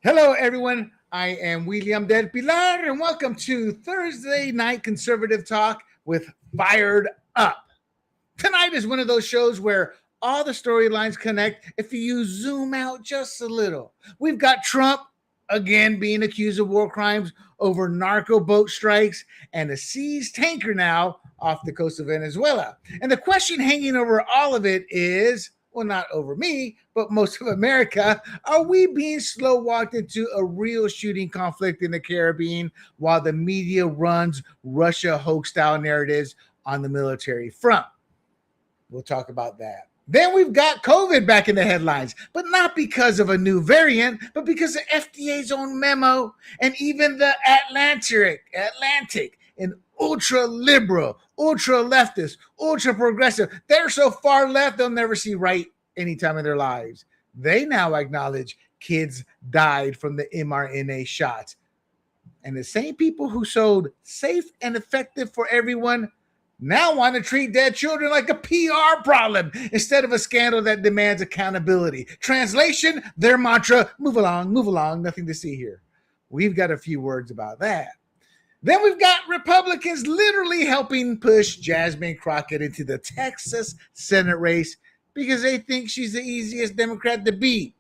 Hello, everyone. I am William del Pilar, and welcome to Thursday Night Conservative Talk with Fired Up. Tonight is one of those shows where all the storylines connect if you zoom out just a little. We've got Trump again being accused of war crimes over narco boat strikes and a seized tanker now off the coast of Venezuela. And the question hanging over all of it is, well, not over me, but most of America, are we being slow walked into a real shooting conflict in the Caribbean while the media runs Russia hoax style narratives on the military front? We'll talk about that. Then we've got COVID back in the headlines, but not because of a new variant, but because of FDA's own memo and even the Atlantic, and ultra liberal, ultra leftist, ultra progressive. They're so far left, they'll never see right any time in their lives. They now acknowledge kids died from the mRNA shots. And the same people who sold safe and effective for everyone now want to treat dead children like a PR problem instead of a scandal that demands accountability. Translation, their mantra, move along, nothing to see here. We've got a few words about that. Then we've got Republicans literally helping push Jasmine Crockett into the Texas Senate race because they think she's the easiest Democrat to beat.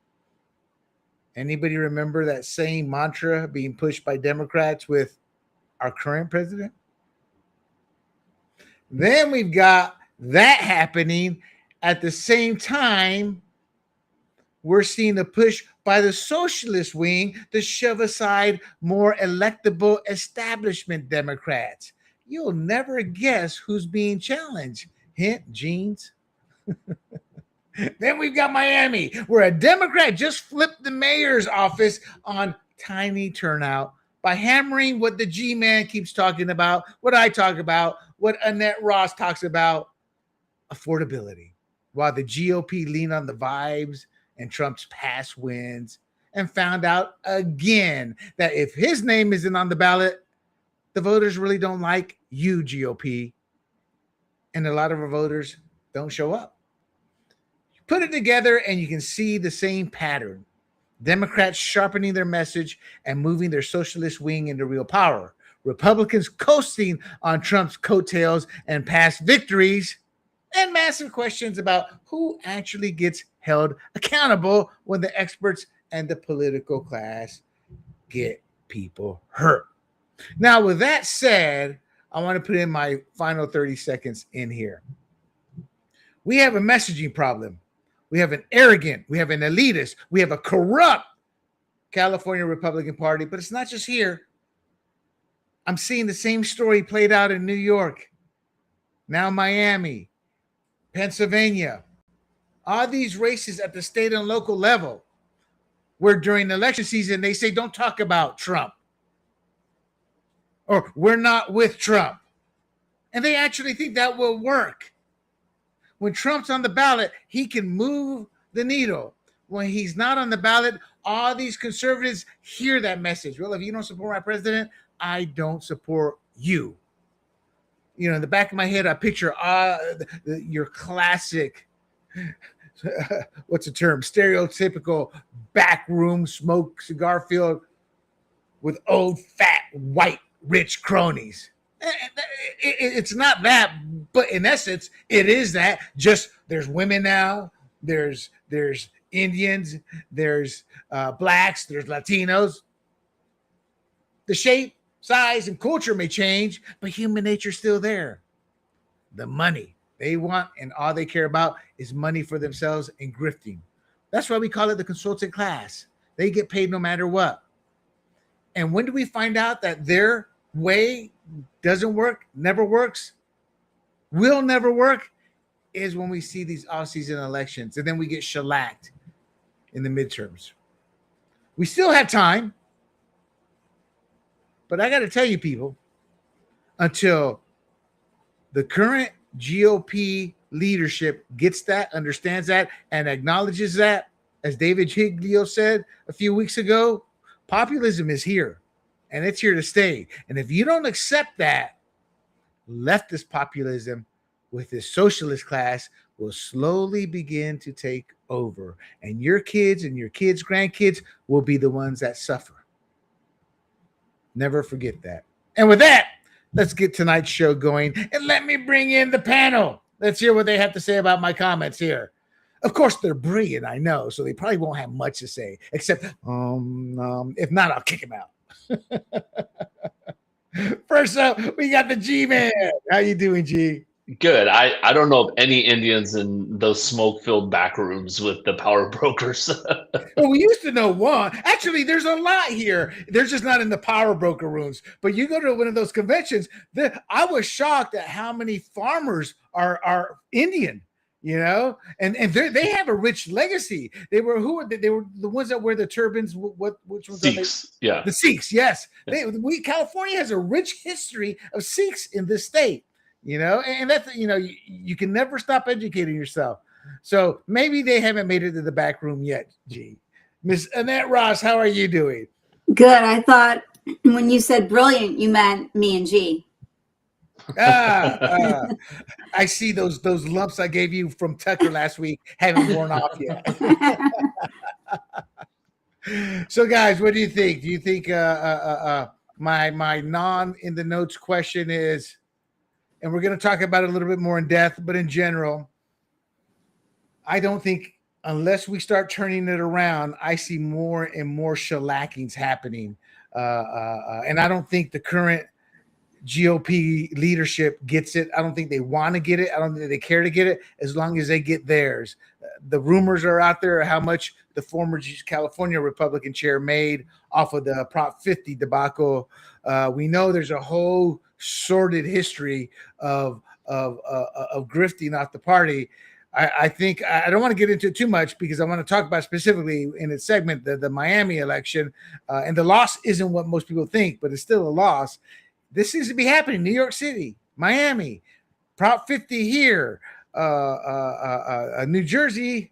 Anybody remember that same mantra being pushed by Democrats with our current president? Then we've got that happening at the same time. We're seeing a push by the socialist wing to shove aside more electable establishment Democrats. You'll never guess who's being challenged. Hint, jeans. Then we've got Miami, where a Democrat just flipped the mayor's office on tiny turnout by hammering what the G-Man keeps talking about, what I talk about, what Annette Ross talks about, affordability, while the GOP lean on the vibes and Trump's past wins and found out again that if his name isn't on the ballot, the voters really don't like you, GOP. And a lot of our voters don't show up. Put it together and you can see the same pattern. Democrats sharpening their message and moving their socialist wing into real power. Republicans coasting on Trump's coattails and past victories, and massive questions about who actually gets held accountable when the experts and the political class get people hurt. Now, with that said, I want to put in my final 30 seconds in here. We have a messaging problem. We have an arrogant, we have an elitist, we have a corrupt California Republican Party, but it's not just here. I'm seeing the same story played out in New York, now Miami, Pennsylvania, all these races at the state and local level, where during election season they say, don't talk about Trump, or we're not with Trump. And they actually think that will work. When Trump's on the ballot, he can move the needle. When he's not on the ballot, all these conservatives hear that message. Well, if you don't support my president, I don't support you. You know, in the back of my head, I picture your classic, what's the term? Stereotypical backroom smoke cigar filled with old, fat, white, rich cronies. It's not that, but in essence, it is that. Just there's women now, there's Indians, there's blacks, there's Latinos. The shape, size, and culture may change, but human nature's still there. The money they want and all they care about is money for themselves and grifting. That's why we call it the consultant class. They get paid no matter what. And when do we find out that their way doesn't work, never works, will never work, is when we see these off-season elections and then we get shellacked in the midterms. We still have time, but I got to tell you, people, until the current GOP leadership gets that, understands that, and acknowledges that, as David Higlio said a few weeks ago, populism is here. And it's here to stay. And if you don't accept that, leftist populism with this socialist class will slowly begin to take over. And your kids and your kids' grandkids will be the ones that suffer. Never forget that. And with that, let's get tonight's show going. And let me bring in the panel. Let's hear what they have to say about my comments here. Of course, they're brilliant, I know, so they probably won't have much to say, except, if not, I'll kick him out. First up, we got the G-Man. How you doing, G? Good. I don't know of any Indians in those smoke-filled back rooms with the power brokers. Well, we used to know one. Actually, there's a lot here. They're just not in the power broker rooms. But you go to one of those conventions, I was shocked at how many farmers are Indian. You know, and they have a rich legacy. They were the ones that wear the turbans. Which ones Sikhs, are they? yeah, the Sikhs. Yes, California has a rich history of Sikhs in this state. You know, and that's you can never stop educating yourself. So maybe they haven't made it to the back room yet. G, Miss Annette Ross, how are you doing? Good. I thought when you said brilliant, you meant me and G. I see those lumps I gave you from Tucker last week haven't worn off yet. So, guys, what do you think? Do you think my non in the notes question is, and we're going to talk about it a little bit more in depth, but in general, I don't think unless we start turning it around, I see more and more shellackings happening, and I don't think the current GOP leadership gets it. I don't think they want to get it. I don't think they care to get it as long as they get theirs. The rumors are out there how much the former California Republican chair made off of the Prop 50 debacle. We know there's a whole sordid history of grifting off the party. I think I don't want to get into it too much because I want to talk about specifically in its segment the Miami election, and the loss isn't what most people think, but it's still a loss. This seems to be happening. New York City, Miami, Prop 50 here, New Jersey,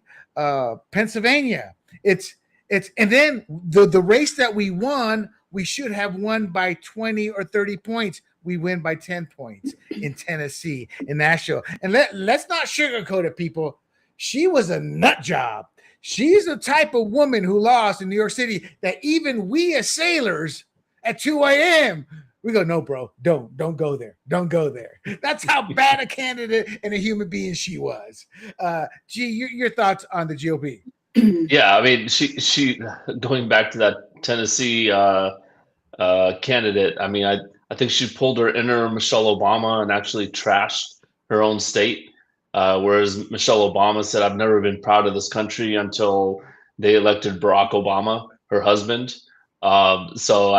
Pennsylvania. It's and then the race that we won, we should have won by 20 or 30 points. We win by 10 points in Tennessee, in Nashville. And let's not sugarcoat it, people. She was a nut job. She's the type of woman who lost in New York City that even we as sailors at 2 a.m., we go, no, bro, don't go there. Don't go there. That's how bad a candidate and a human being she was. G, your thoughts on the GOP? Yeah, I mean, she going back to that Tennessee candidate. I mean, I think she pulled her inner Michelle Obama and actually trashed her own state. Whereas Michelle Obama said, "I've never been proud of this country until they elected Barack Obama, her husband." So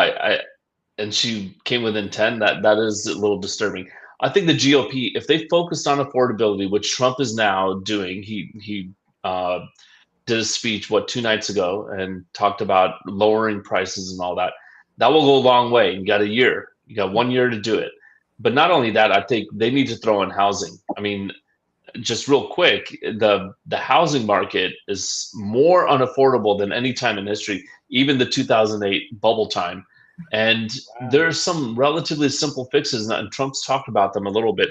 and she came within 10. That is a little disturbing. I think the GOP, if they focused on affordability, which Trump is now doing, he did a speech 2 nights ago and talked about lowering prices and all that. That will go a long way. You got a year. You got 1 year to do it. But not only that, I think they need to throw in housing. I mean, just real quick, the housing market is more unaffordable than any time in history, even the 2008 bubble time. And there's some relatively simple fixes, and Trump's talked about them a little bit.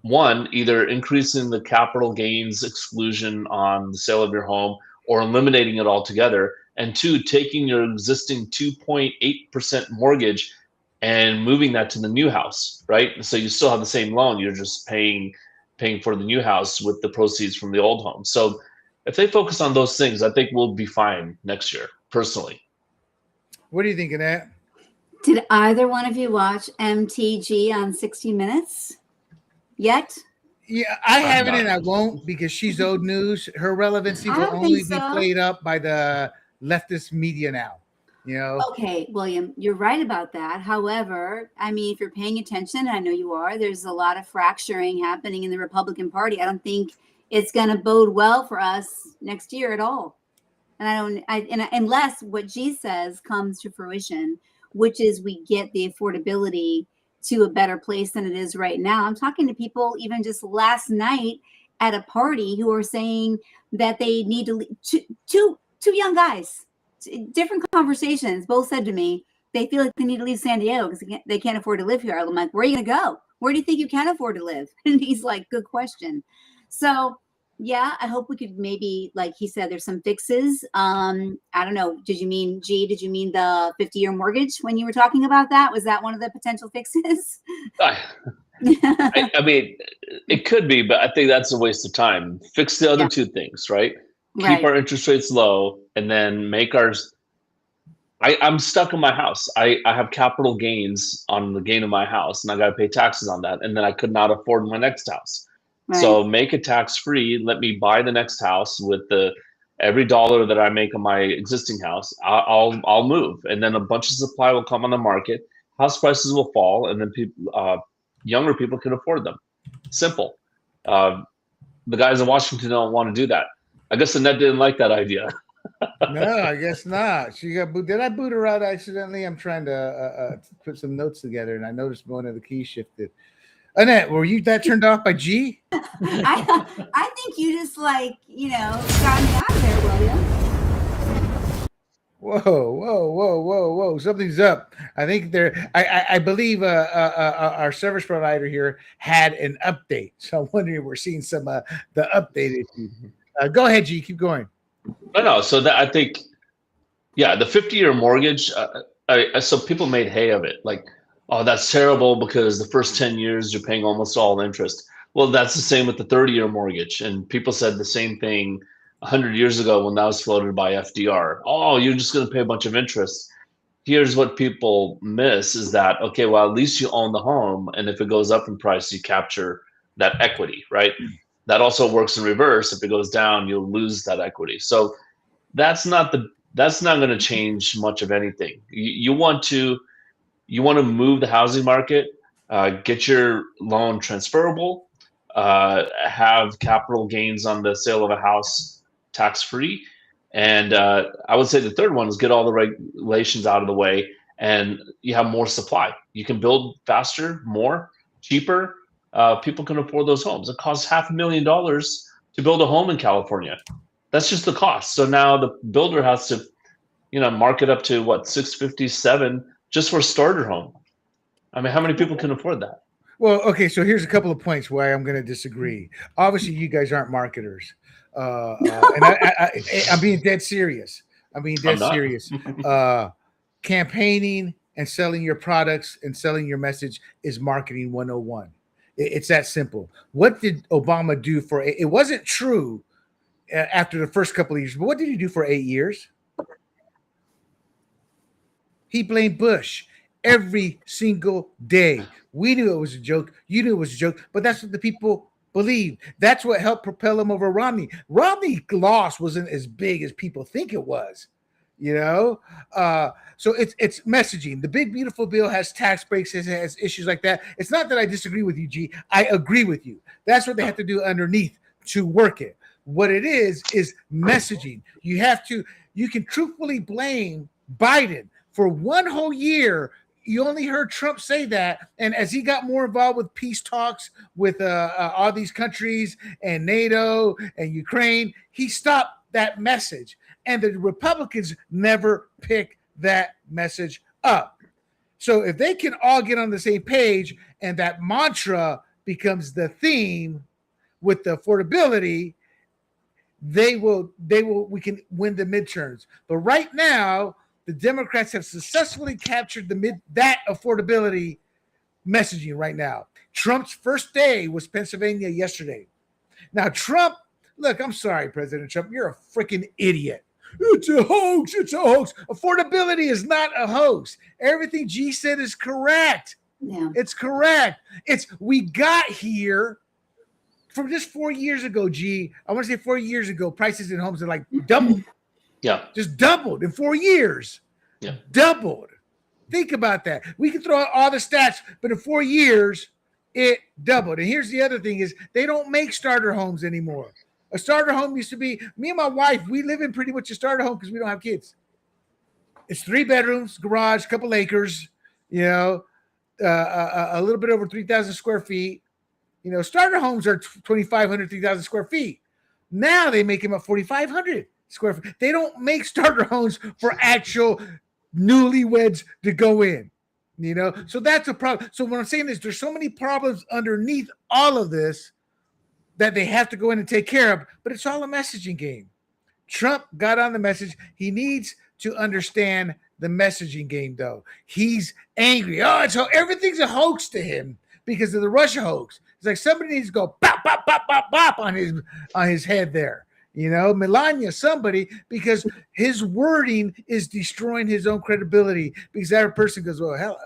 One, either increasing the capital gains exclusion on the sale of your home or eliminating it altogether. And two, taking your existing 2.8% mortgage and moving that to the new house, right? So you still have the same loan, you're just paying for the new house with the proceeds from the old home. So if they focus on those things, I think we'll be fine next year, personally. What do you think of that? Did either one of you watch MTG on 60 Minutes yet? Yeah, I haven't and I won't because she's old news. Her relevancy will only be played up by the leftist media now. You know? Okay, William, you're right about that. However, I mean, if you're paying attention, and I know you are, there's a lot of fracturing happening in the Republican Party. I don't think it's going to bode well for us next year at all. And unless what G says comes to fruition, which is we get the affordability to a better place than it is right now. I'm talking to people even just last night at a party who are saying that they need to leave. Two young guys, different conversations, both said to me, they feel like they need to leave San Diego because they can't afford to live here. I'm like, where are you going to go? Where do you think you can afford to live? And he's like, good question. So Yeah, I hope we could maybe, like he said, there's some fixes. I don't know. Did you mean the 50-year mortgage when you were talking about that? Was that one of the potential fixes? I mean, it could be, but I think that's a waste of time. Fix the other Yeah. two things, right? Keep Right. our interest rates low, and then make ours. I'm stuck in my house. I have capital gains on the gain of my house, and I got to pay taxes on that. And then I could not afford my next house. Right. So make it tax free. Let me buy the next house with every dollar that I make on my existing house. I'll move, and then a bunch of supply will come on the market. House prices will fall, and then younger people can afford them. Simple. The guys in Washington don't want to do that. I guess Annette didn't like that idea. No, I guess not. She got boot. Did I boot her out accidentally? I'm trying to put some notes together, and I noticed one of the keys shifted. Annette, were you that turned off by G? I think you just got me out of there, William. Whoa. Something's up. I think I believe our service provider here had an update. So I'm wondering if we're seeing some the updated. Go ahead, G. Keep going. No. So that I think, yeah, the 50-year mortgage. So people made hay of it. Like, oh, that's terrible because the first 10 years you're paying almost all interest. Well, that's the same with the 30-year mortgage. And people said the same thing 100 years ago when that was floated by FDR. Oh, you're just going to pay a bunch of interest. Here's what people miss is that, okay, well, at least you own the home. And if it goes up in price, you capture that equity, right? That also works in reverse. If it goes down, you'll lose that equity. So that's not going to change much of anything. You want to move the housing market, get your loan transferable, have capital gains on the sale of a house tax free, and I would say the third one is get all the regulations out of the way, and you have more supply. You can build faster, more, cheaper. People can afford those homes. It costs $500,000 to build a home in California. That's just the cost. So now the builder has to, mark it up to what, 657 just for a starter home. I mean, how many people can afford that? Well, okay, so here's a couple of points why I'm going to disagree. Obviously, you guys aren't marketers, and I'm being dead serious. Campaigning and selling your products and selling your message is marketing 101. It's that simple. What did Obama do for it? It wasn't true after the first couple of years, but what did he do for 8 years? He blamed Bush every single day. We knew it was a joke. You knew it was a joke, but that's what the people believed. That's what helped propel him over Romney. Romney's loss wasn't as big as people think it was, So it's messaging. The big, beautiful bill has tax breaks, it has issues like that. It's not that I disagree with you, G. I agree with you. That's what they have to do underneath to work it. What it is messaging. You can truthfully blame Biden. For one whole year, you only heard Trump say that. And as he got more involved with peace talks with all these countries and NATO and Ukraine, he stopped that message. And the Republicans never picked that message up. So if they can all get on the same page and that mantra becomes the theme with the affordability, we can win the midterms. But right now, the Democrats have successfully captured that affordability messaging right now. Trump's first day was Pennsylvania yesterday. Now, Trump, look, I'm sorry, President Trump, you're a freaking idiot. It's a hoax. Affordability is not a hoax. Everything G said is correct. Yeah. It's correct. We got here from just 4 years ago, G. I want to say 4 years ago, prices in homes are like doubled. Yeah. Just doubled in 4 years. Yeah. Doubled. Think about that. We can throw out all the stats, but in 4 years, it doubled. And here's the other thing is they don't make starter homes anymore. A starter home used to be, me and my wife, we live in pretty much a starter home because we don't have kids. It's 3 bedrooms, garage, couple acres, a little bit over 3,000 square feet. Starter homes are 2,500, 3,000 square feet. Now they make them at 4,500 square feet. They don't make starter homes for actual newlyweds to go in, So that's a problem. So what I'm saying is there's so many problems underneath all of this that they have to go in and take care of, but it's all a messaging game. Trump got on the message. He needs to understand the messaging game, though. He's angry. Everything's a hoax to him because of the Russia hoax. It's like somebody needs to go bop, bop, bop, bop, bop on his head there. Melania, somebody, because his wording is destroying his own credibility, because that person goes, well, hell,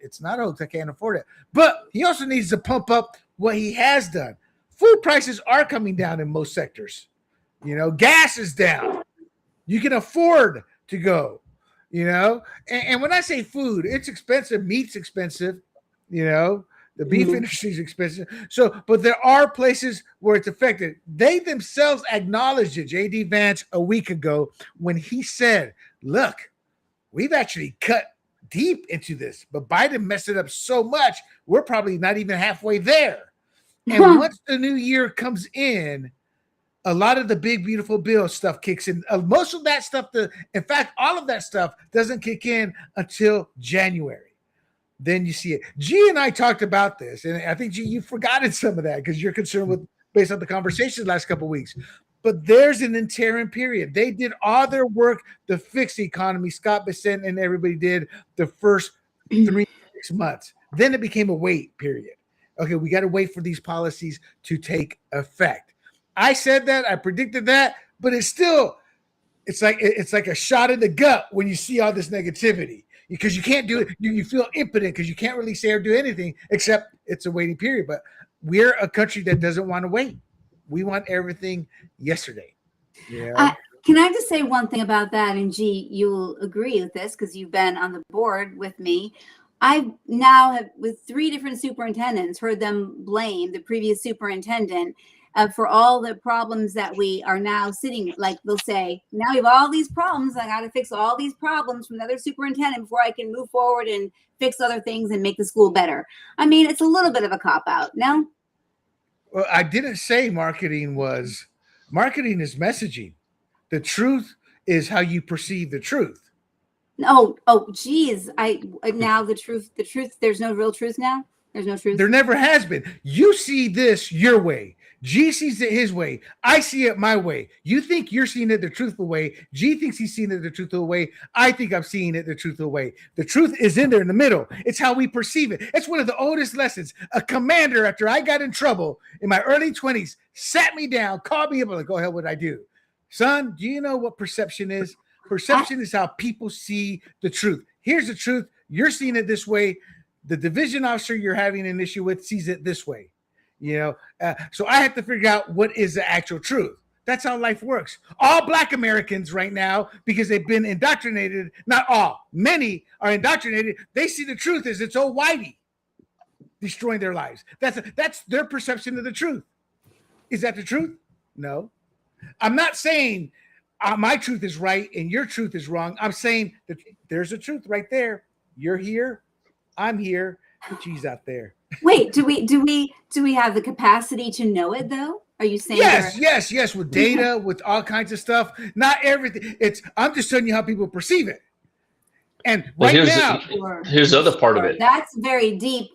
it's not hoax. I can't afford it. But he also needs to pump up what he has done. Food prices are coming down in most sectors. Gas is down. You can afford to go, and when I say food, it's expensive. Meat's expensive, the beef industry is expensive. So, but there are places where it's affected. They themselves acknowledged it. J.D. Vance a week ago when he said, look, we've actually cut deep into this, but Biden messed it up so much, we're probably not even halfway there. And once the new year comes in, a lot of the big, beautiful bill stuff kicks in. Most of that stuff, in fact, all of that stuff doesn't kick in until January. Then you see it. G and I talked about this, and I think, G, you've forgotten some of that because you're concerned with, based on the conversations last couple of weeks. But there's an interim period. They did all their work to fix the economy. Scott Bessent and everybody did the first 3-6 months. Then it became a wait period. Okay, we got to wait for these policies to take effect. I said that, I predicted that, but it's like a shot in the gut when you see all this negativity, because you can't do it. You feel impotent because you can't really say or do anything except it's a waiting period. But we're a country that doesn't want to wait. We want everything yesterday. Yeah. Can I just say one thing about that? And G, you will agree with this because you've been on the board with me. I now have, with 3 different superintendents, heard them blame the previous superintendent for all the problems that we are now sitting. Like they'll say, now we have all these problems. I got to fix all these problems from another superintendent before I can move forward and fix other things and make the school better. I mean, it's a little bit of a cop out. No. Well, I didn't say marketing is messaging. The truth is how you perceive the truth. Oh, geez. Now the truth, there's no real truth now. There's no truth. There never has been. You see this your way. G sees it his way. I see it my way. You think you're seeing it the truthful way. G thinks he's seeing it the truthful way. I think I'm seeing it the truthful way. The truth is in there in the middle. It's how we perceive it. It's one of the oldest lessons. A commander, after I got in trouble in my early 20s, sat me down, called me up, and like, go ahead, what did I do? Son, do you know what perception is? Perception is how people see the truth. Here's the truth. You're seeing it this way. The division officer you're having an issue with sees it this way. So I have to figure out what is the actual truth. That's how life works. All Black Americans right now, because they've been indoctrinated, not all, many are indoctrinated. They see the truth as it's old whitey destroying their lives. That's their perception of the truth. Is that the truth? No. I'm not saying my truth is right and your truth is wrong. I'm saying that there's a truth right there. You're here. I'm here. She's out there. Wait, do we have the capacity to know it though? Are you saying yes, with data, with all kinds of stuff. Not everything. I'm just telling you how people perceive it. And here's the other part of it. That's very deep.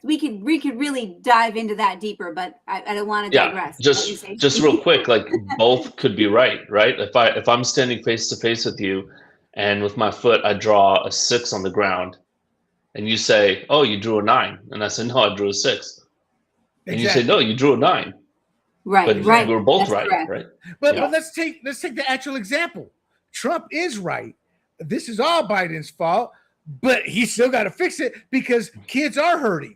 We could really dive into that deeper, but I don't want to digress. Just real quick, like both could be right? If I'm standing face to face with you, and with my foot I draw a 6 on the ground, and you say, "Oh, you drew a 9," and I said, "No, I drew a 6," and you say, "No, you drew a 9." Right, but right. We're both That's right, correct. right? But let's take the actual example. Trump is right. This is all Biden's fault. But he's still got to fix it because kids are hurting.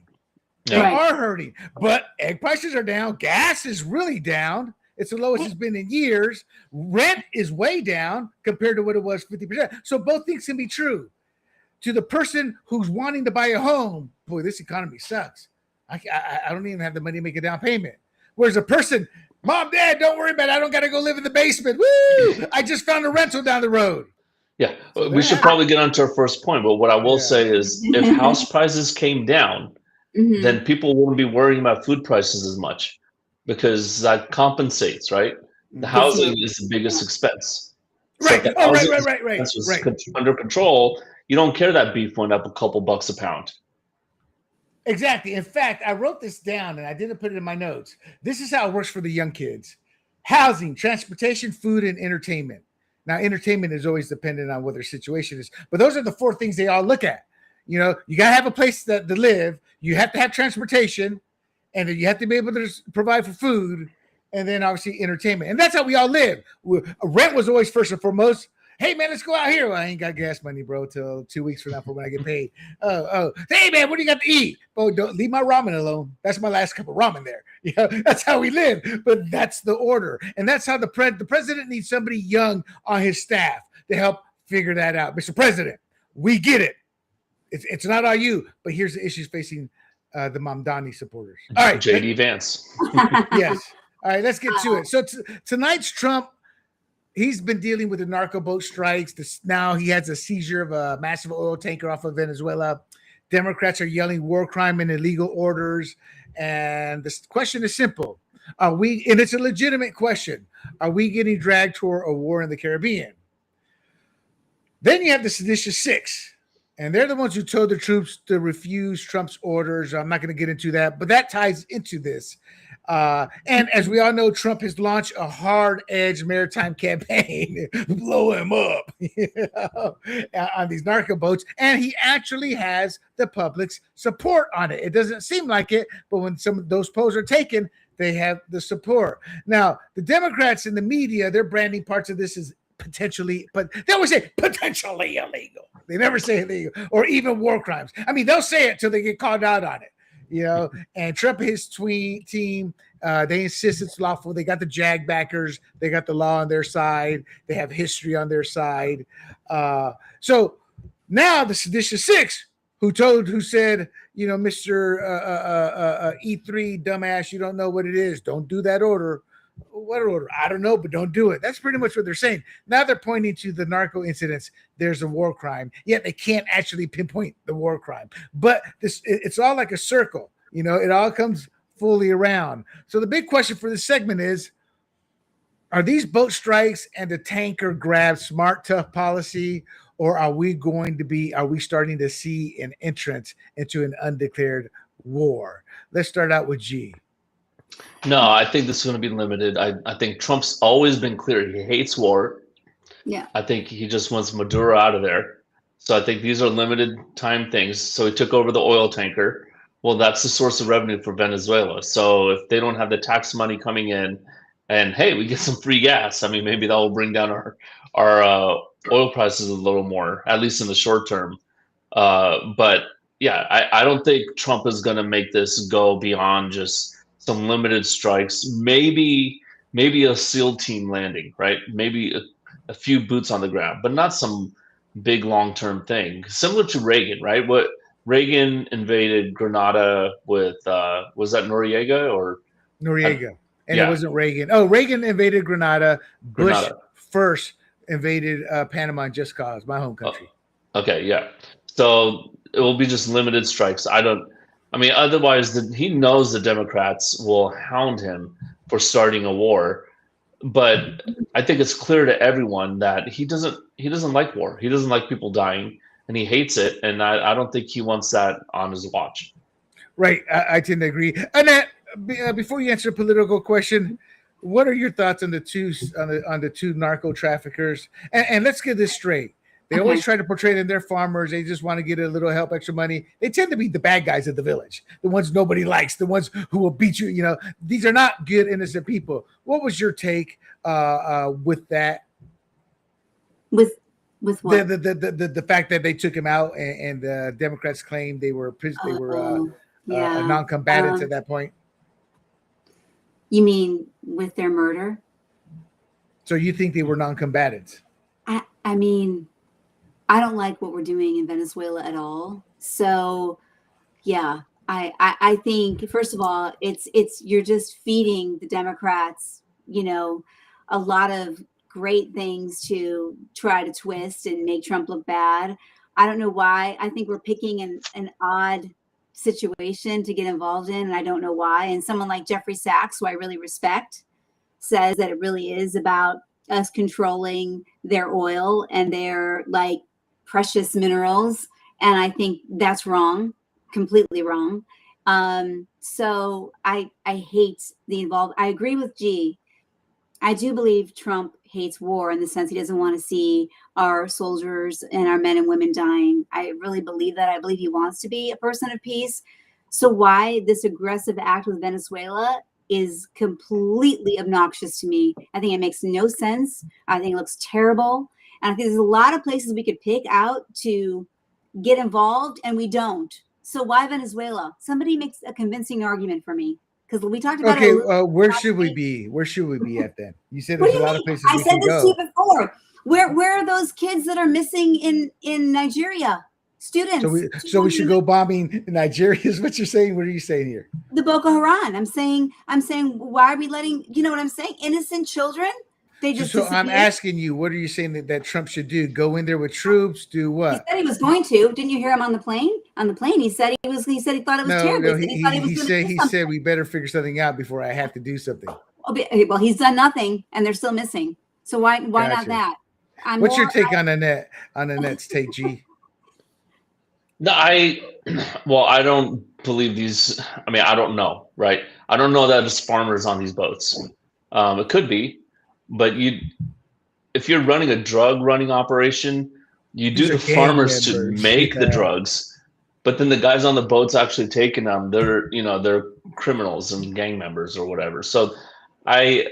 They are hurting. But egg prices are down. Gas is really down. It's the lowest it's been in years. Rent is way down compared to what it was 50%. So both things can be true. To the person who's wanting to buy a home, boy, this economy sucks. I don't even have the money to make a down payment. Whereas a person, Mom, Dad, don't worry about it. I don't got to go live in the basement. Woo! I just found a rental down the road. Yeah, so we should probably get on to our first point. But what I will say is if house prices came down, then people wouldn't be worrying about food prices as much because that compensates, right? The housing is the biggest expense. Right. So right. Under control, you don't care that beef went up a couple bucks a pound. Exactly. In fact, I wrote this down and I didn't put it in my notes. This is how it works for the young kids: housing, transportation, food, and entertainment. Now, entertainment is always dependent on what their situation is, but those are the four things they all look at. You know, you got to have a place to live, you have to have transportation, and then you have to be able to provide for food, and then obviously entertainment. And that's how we all live. Rent was always first and foremost. Hey man, let's go out here. Well, I ain't got gas money, bro, till 2 weeks from now for when I get paid. Hey man, what do you got to eat? Oh, don't leave my ramen alone. That's my last cup of ramen there. You know, that's how we live. But that's the order, and that's how the president needs somebody young on his staff to help figure that out. Mr. President, we get it. It's not all you, but here's the issues facing the Mamdani supporters. All right, JD Vance. Yes. All right, let's get to it. So tonight's Trump. He's been dealing with the narco boat strikes. Now he has a seizure of a massive oil tanker off of Venezuela. Democrats are yelling war crime and illegal orders. And the question is simple. And it's a legitimate question. Are we getting dragged toward a war in the Caribbean? Then you have the seditious six. And they're the ones who told the troops to refuse Trump's orders. I'm not going to get into that, but that ties into this. And as we all know, Trump has launched a hard-edged maritime campaign to blow him up on these narco boats. And he actually has the public's support on it. It doesn't seem like it, but when some of those polls are taken, they have the support. Now, the Democrats in the media, they're branding parts of this as potentially, but they always say potentially illegal. They never say illegal or even war crimes. I mean, they'll say it till they get called out on it, you know. And Trump and his team, they insist it's lawful. They got the JAG backers. They got the law on their side. They have history on their side. So now the seditious six, who said, you know, Mr. E3 dumbass, you don't know what it is. Don't do that order. What order? I don't know, but don't do it. That's pretty much what they're saying. Now they're pointing to the narco incidents. There's a war crime, yet they can't actually pinpoint the war crime. But it's all like a circle. You know, it all comes fully around. So the big question for this segment is, are these boat strikes and the tanker grab smart, tough policy, or are we starting to see an entrance into an undeclared war? Let's start out with G. No, I think this is going to be limited. I think Trump's always been clear. He hates war. Yeah. I think he just wants Maduro out of there. So I think these are limited time things. So he took over the oil tanker. Well, that's the source of revenue for Venezuela. So if they don't have the tax money coming in and, hey, we get some free gas, I mean, maybe that will bring down our oil prices a little more, at least in the short term. But yeah, I don't think Trump is going to make this go beyond just some limited strikes, maybe a SEAL team landing, right? Maybe a few boots on the ground, but not some big long-term thing. Similar to Reagan, right? What Reagan invaded Grenada with, was that Noriega or? Noriega. And it wasn't Reagan. Oh, Reagan invaded Grenada. Bush first invaded Panama and Just Cause, my home country. Oh, okay, yeah. So it will be just limited strikes. Otherwise, he knows the Democrats will hound him for starting a war. But I think it's clear to everyone that he doesn't like war. He doesn't like people dying, and he hates it. And I don't think he wants that on his watch. Right, I tend to agree. Annette, before you answer a political question, what are your thoughts on the two narco traffickers? And let's get this straight. They always try to portray them, they're farmers. They just want to get a little help, extra money. They tend to be the bad guys of the village, the ones nobody likes, the ones who will beat you. You know, these are not good, innocent people. What was your take with that? With what? The fact that they took him out and the Democrats claimed they were non-combatants at that point. You mean with their murder? So you think they were non-combatants? I mean, I don't like what we're doing in Venezuela at all. So, yeah, I think first of all, it's you're just feeding the Democrats, you know, a lot of great things to try to twist and make Trump look bad. I don't know why. I think we're picking an odd situation to get involved in, and I don't know why. And someone like Jeffrey Sachs, who I really respect, says that it really is about us controlling their oil and their like precious minerals. And I think that's wrong. completely wrong. So I hate the involved. I agree with G. I do believe Trump hates war in the sense he doesn't want to see our soldiers and our men and women dying. I really believe that. I believe he wants to be a person of peace. So why this aggressive act with Venezuela is completely obnoxious to me. I think it makes no sense. I think it looks terrible. And I think there's a lot of places we could pick out to get involved, and we don't. So why Venezuela? Somebody makes a convincing argument for me. Because we talked about Okay, it. where should we be? Where should we be at then? You said What there's do a you lot mean? of places I we said can this go. to you before. Where are those kids that are missing in Nigeria? Students. So we should go bombing Nigeria is what you're saying. What are you saying here? The Boko Haram. I'm saying why are we letting, you know what I'm saying? Innocent children? They just So I'm disappear? asking you, what are you saying that Trump should do? Go in there with troops? Do He what? said he was going to. Didn't you hear him on the plane? On the plane, he said he thought it was terrible. He thought he was going to do he something. said we better figure something out before I have to do something. Well, he's done nothing, and they're still missing. So why not Gotcha. that? What's your take on Annette's take, G? No, I don't believe these. I mean, I don't know, right? I don't know that it's farmers on these boats. It could be, but if you're running a drug running operation, you These do are the gang farmers to members. make the Yeah. drugs, but then the guys on the boats actually taking them, they're criminals and gang members or whatever. So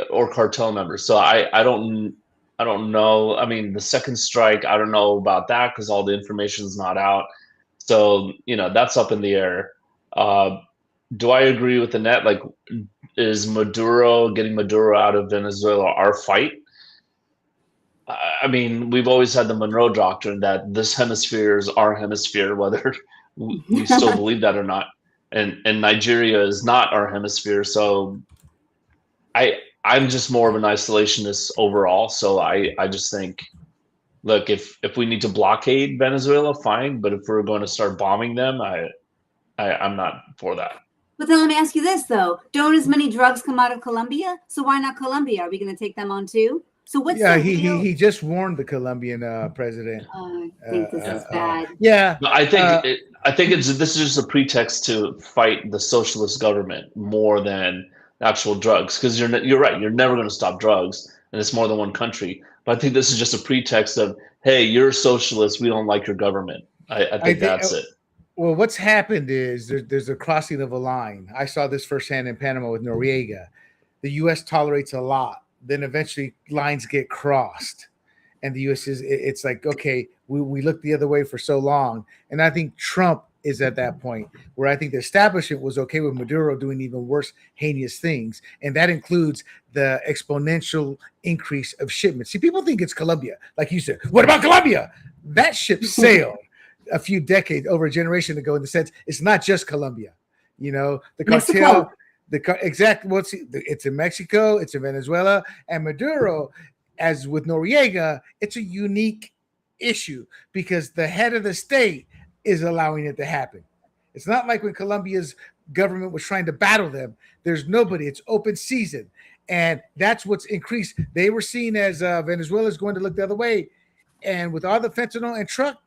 or cartel members. So I don't know. I mean, the second strike, I don't know about that because all the information is not out. So that's up in the air. Do I agree with Annette? Like, is getting Maduro out of Venezuela our fight? I mean, we've always had the Monroe Doctrine that this hemisphere is our hemisphere, whether we still believe that or not. And Nigeria is not our hemisphere. So I'm just more of an isolationist overall. So I just think, look, if we need to blockade Venezuela, fine. But if we're going to start bombing them, I'm not for that. But then let me ask you this, though. Don't as many drugs come out of Colombia? So why not Colombia? Are we going to take them on too? So what's Yeah, the real... he just warned the Colombian president. I think this is bad. Yeah, No, I think this is just a pretext to fight the socialist government more than actual drugs. Because you're right, you're never going to stop drugs, and it's more than one country. But I think this is just a pretext of, hey, you're a socialist, we don't like your government. I think that's it. Well, what's happened is there's a crossing of a line. I saw this firsthand in Panama with Noriega. The U.S. tolerates a lot. Then eventually lines get crossed. And the U.S. it's like, okay, we looked the other way for so long. And I think Trump is at that point where I think the establishment was okay with Maduro doing even worse, heinous things. And that includes the exponential increase of shipments. See, people think it's Colombia. Like you said, what about Colombia? That ship sailed a few decades, over a generation ago, in the sense it's not just Colombia. The cartel, it's in Mexico, it's in Venezuela, and Maduro, as with Noriega, it's a unique issue because the head of the state is allowing it to happen. It's not like when Colombia's government was trying to battle them. There's nobody. It's open season. And that's what's increased. They were seen as Venezuela's going to look the other way. And with all the fentanyl and Trump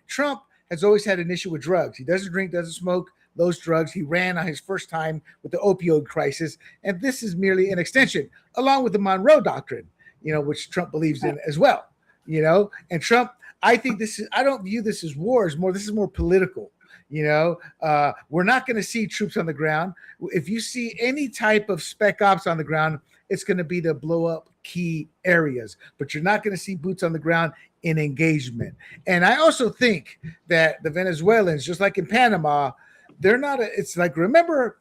has always had an issue with drugs. He doesn't drink, doesn't smoke those drugs. He ran on his first time with the opioid crisis. And this is merely an extension, along with the Monroe Doctrine, which Trump believes in as well. And Trump, I don't view this as war. This is more political. We're not going to see troops on the ground. If you see any type of spec ops on the ground, it's going to be to blow up key areas, but you're not going to see boots on the ground in engagement. And I also think that the Venezuelans, just like in Panama, they're not it's like, remember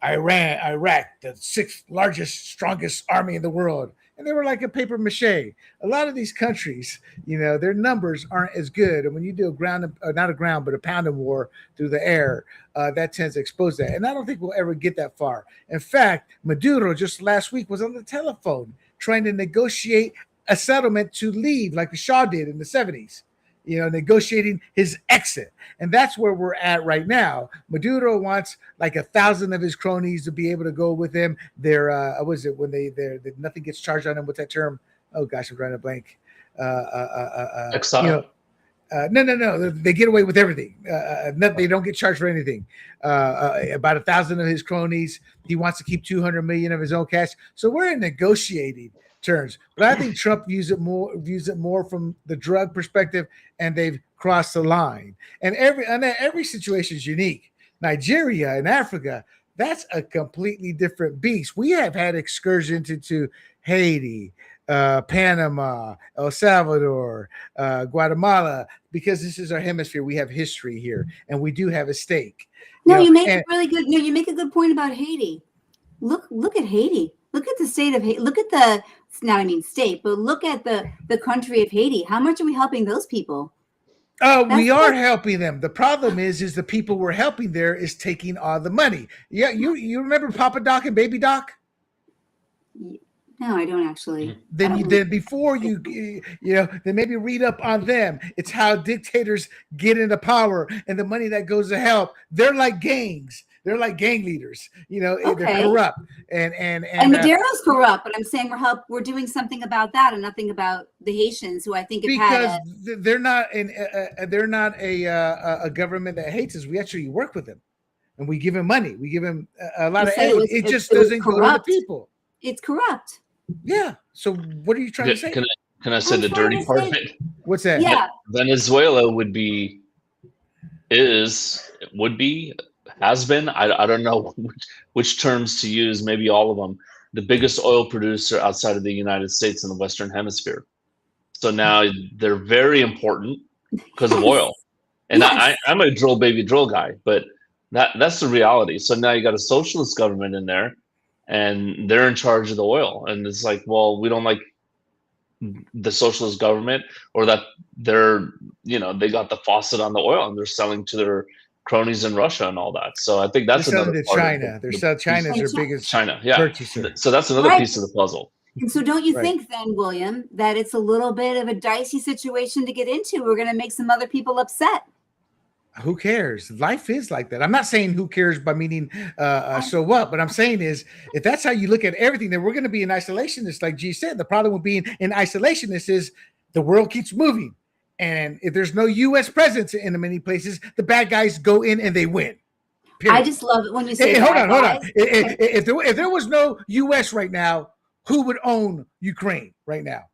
Iraq, the sixth largest, strongest army in the world. And they were like a paper mache. A lot of these countries, their numbers aren't as good. And when you do a pounding war through the air, that tends to expose that. And I don't think we'll ever get that far. In fact, Maduro just last week was on the telephone trying to negotiate a settlement to leave, like the Shah did in the 70s, negotiating his exit. And that's where we're at right now. Maduro wants like 1,000 of his cronies to be able to go with him. Nothing gets charged on him. What's that term? Oh gosh, I'm drawing a blank. Exile. No. They get away with everything. They don't get charged for anything. About 1,000 of his cronies. He wants to keep 200 million of his own cash. So we're in negotiating terms. But I think Trump views it more from the drug perspective, and they've crossed the line. And every situation is unique. Nigeria and Africa, that's a completely different beast. We have had excursions into Haiti, Panama, El Salvador, Guatemala, because this is our hemisphere. We have history here, and we do have a stake. You make a really good. You make a good point about Haiti. Look at Haiti. Look at the state of Haiti. Look at the state, but look at the country of Haiti. How much are we helping those people? We are helping them. The problem is the people we're helping there is taking all the money. Yeah, you remember Papa Doc and Baby Doc? No, I don't actually. Then before then maybe read up on them. It's how dictators get into power, and the money that goes to help. They're like gangs. They're like gang leaders. They're corrupt. And Madero's corrupt, but I'm saying we're doing something about that and nothing about the Haitians, who I think have they're not a government that hates us. We actually work with them, and we give him money. We give him a lot of aid. It just doesn't go to the people. It's corrupt. Yeah. So what are you trying to say? Can I say the dirty part of it? What's that? Yeah. Venezuela has been, I don't know which terms to use, maybe all of them, the biggest oil producer outside of the United States in the Western Hemisphere. So now they're very important because of oil. And I'm a drill guy, but that's the reality. So now you got a socialist government in there, and they're in charge of the oil. And it's like, well, we don't like the socialist government, or that they got the faucet on the oil and they're selling to their cronies in Russia and all that. So I think that's another part. China. China's their biggest purchaser. So that's another piece of the puzzle. And so don't you think then, William, that it's a little bit of a dicey situation to get into? We're going to make some other people upset. Who cares? Life is like that. I'm not saying who cares by meaning so what, but I'm saying is if that's how you look at everything, then we're going to be an isolationist, like G said. The problem with being an isolationist is the world keeps moving. And if there's no U.S. presence in many places, the bad guys go in and they win. Period. I just love it when you say hold on. If there was no U.S. right now, who would own Ukraine right now?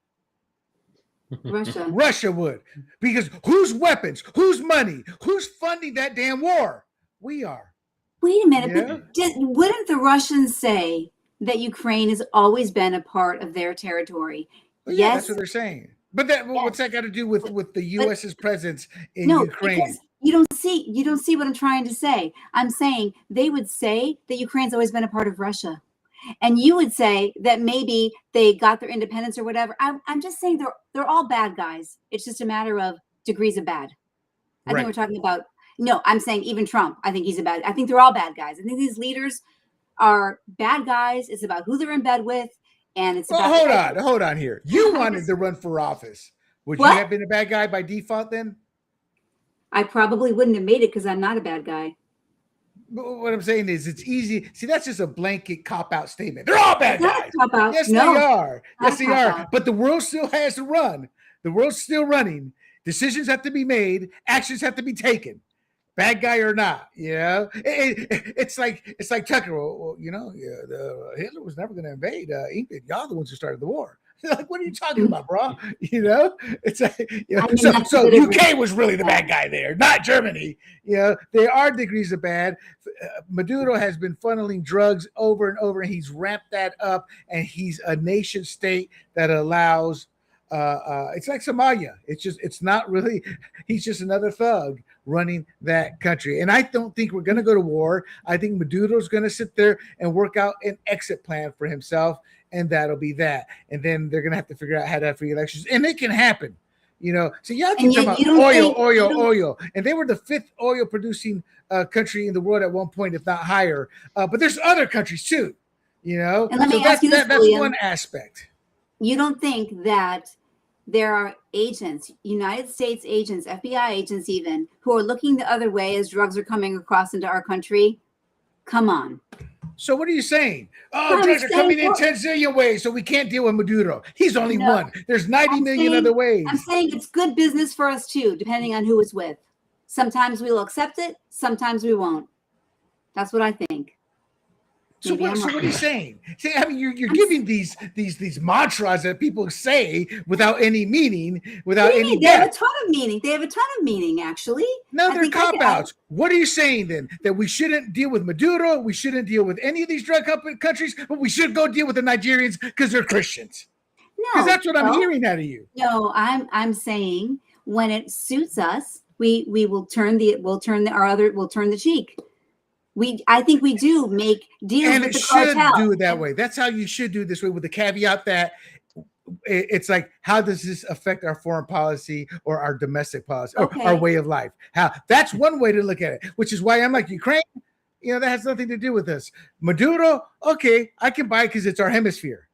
Russia would. Because whose weapons, whose money, who's funding that damn war? We are. Wait a minute. Yeah? But wouldn't the Russians say that Ukraine has always been a part of their territory? Well, yeah, yes. That's what they're saying. But what's that got to do with the U.S.'s presence in Ukraine? You don't see what I'm trying to say. I'm saying they would say that Ukraine's always been a part of Russia. And you would say that maybe they got their independence or whatever. I'm just saying they're all bad guys. It's just a matter of degrees of bad. I think we're talking about, I'm saying even Trump, I think I think they're all bad guys. I think these leaders are bad guys. It's about who they're in bed with. And it's about hold on here. You wanted to run for office. Would you have been a bad guy by default then? I probably wouldn't have made it because I'm not a bad guy. What I'm saying is it's easy. See, that's just a blanket cop-out statement. They're all bad guys. Yes, they are. Yes, they are. But the world still has to run. The world's still running. Decisions have to be made. Actions have to be taken. Bad guy or not, it's like Tucker. Well, Hitler was never going to invade England. Y'all the ones who started the war. Like, what are you talking about, bro? It's like, so UK was really the bad guy there, not Germany. There are degrees of bad. Maduro has been funneling drugs over and over, and he's ramped that up, and he's a nation state that allows. It's like Somalia. It's not really. He's just another thug running that country. And I don't think we're going to go to war. I think Maduro's going to sit there and work out an exit plan for himself, and that'll be that. And then they're going to have to figure out how to have free elections, and it can happen. So y'all keep talking about oil, and they were the 5th oil producing country in the world at one point, if not higher. But there's other countries too. And let me ask you this, that's one aspect. You don't think that there are agents, United States agents, FBI agents even, who are looking the other way as drugs are coming across into our country? Come on. So what are you saying? Oh, I'm drugs are saying coming in what- 10 zillion ways, so we can't deal with Maduro. He's only No. one. There's 90 I'm million saying- other ways. I'm saying it's good business for us too, depending on who it's with. Sometimes we'll accept it, sometimes we won't. That's what I think. So Maybe what, I'm so wrong. what are you saying? See, I mean, you're giving these mantras that people say without any meaning, without What do you any mean? They have a depth. ton of meaning. They have a ton of meaning, actually. No, I they're think I could- cop-outs. What are you saying then? That we shouldn't deal with Maduro, we shouldn't deal with any of these drug countries, but we should go deal with the Nigerians because they're Christians. Because No, that's what I'm no. hearing out of you. No, I'm saying when it suits us, we will turn the cheek. I think we do make deals And with it the should cartel. do it that way. That's how you should do it this way, with the caveat that it's like, how does this affect our foreign policy or our domestic policy or Okay. our way of life? How that's one way to look at it, which is why I'm like, Ukraine, that has nothing to do with this. Maduro, okay, I can buy it because it's our hemisphere.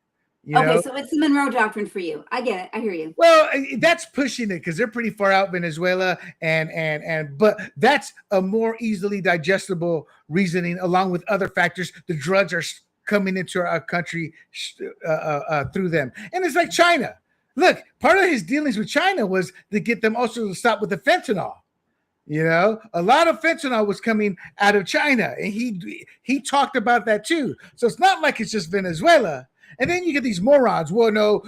You Okay, know? so it's the Monroe Doctrine for you. I get it. I hear you. Well, that's pushing it because they're pretty far out, Venezuela, but that's a more easily digestible reasoning, along with other factors. The drugs are coming into our country through them, and it's like China. Look, part of his dealings with China was to get them also to stop with the fentanyl. A lot of fentanyl was coming out of China, and he talked about that too. So it's not like it's just Venezuela. And then you get these morons. Well, no,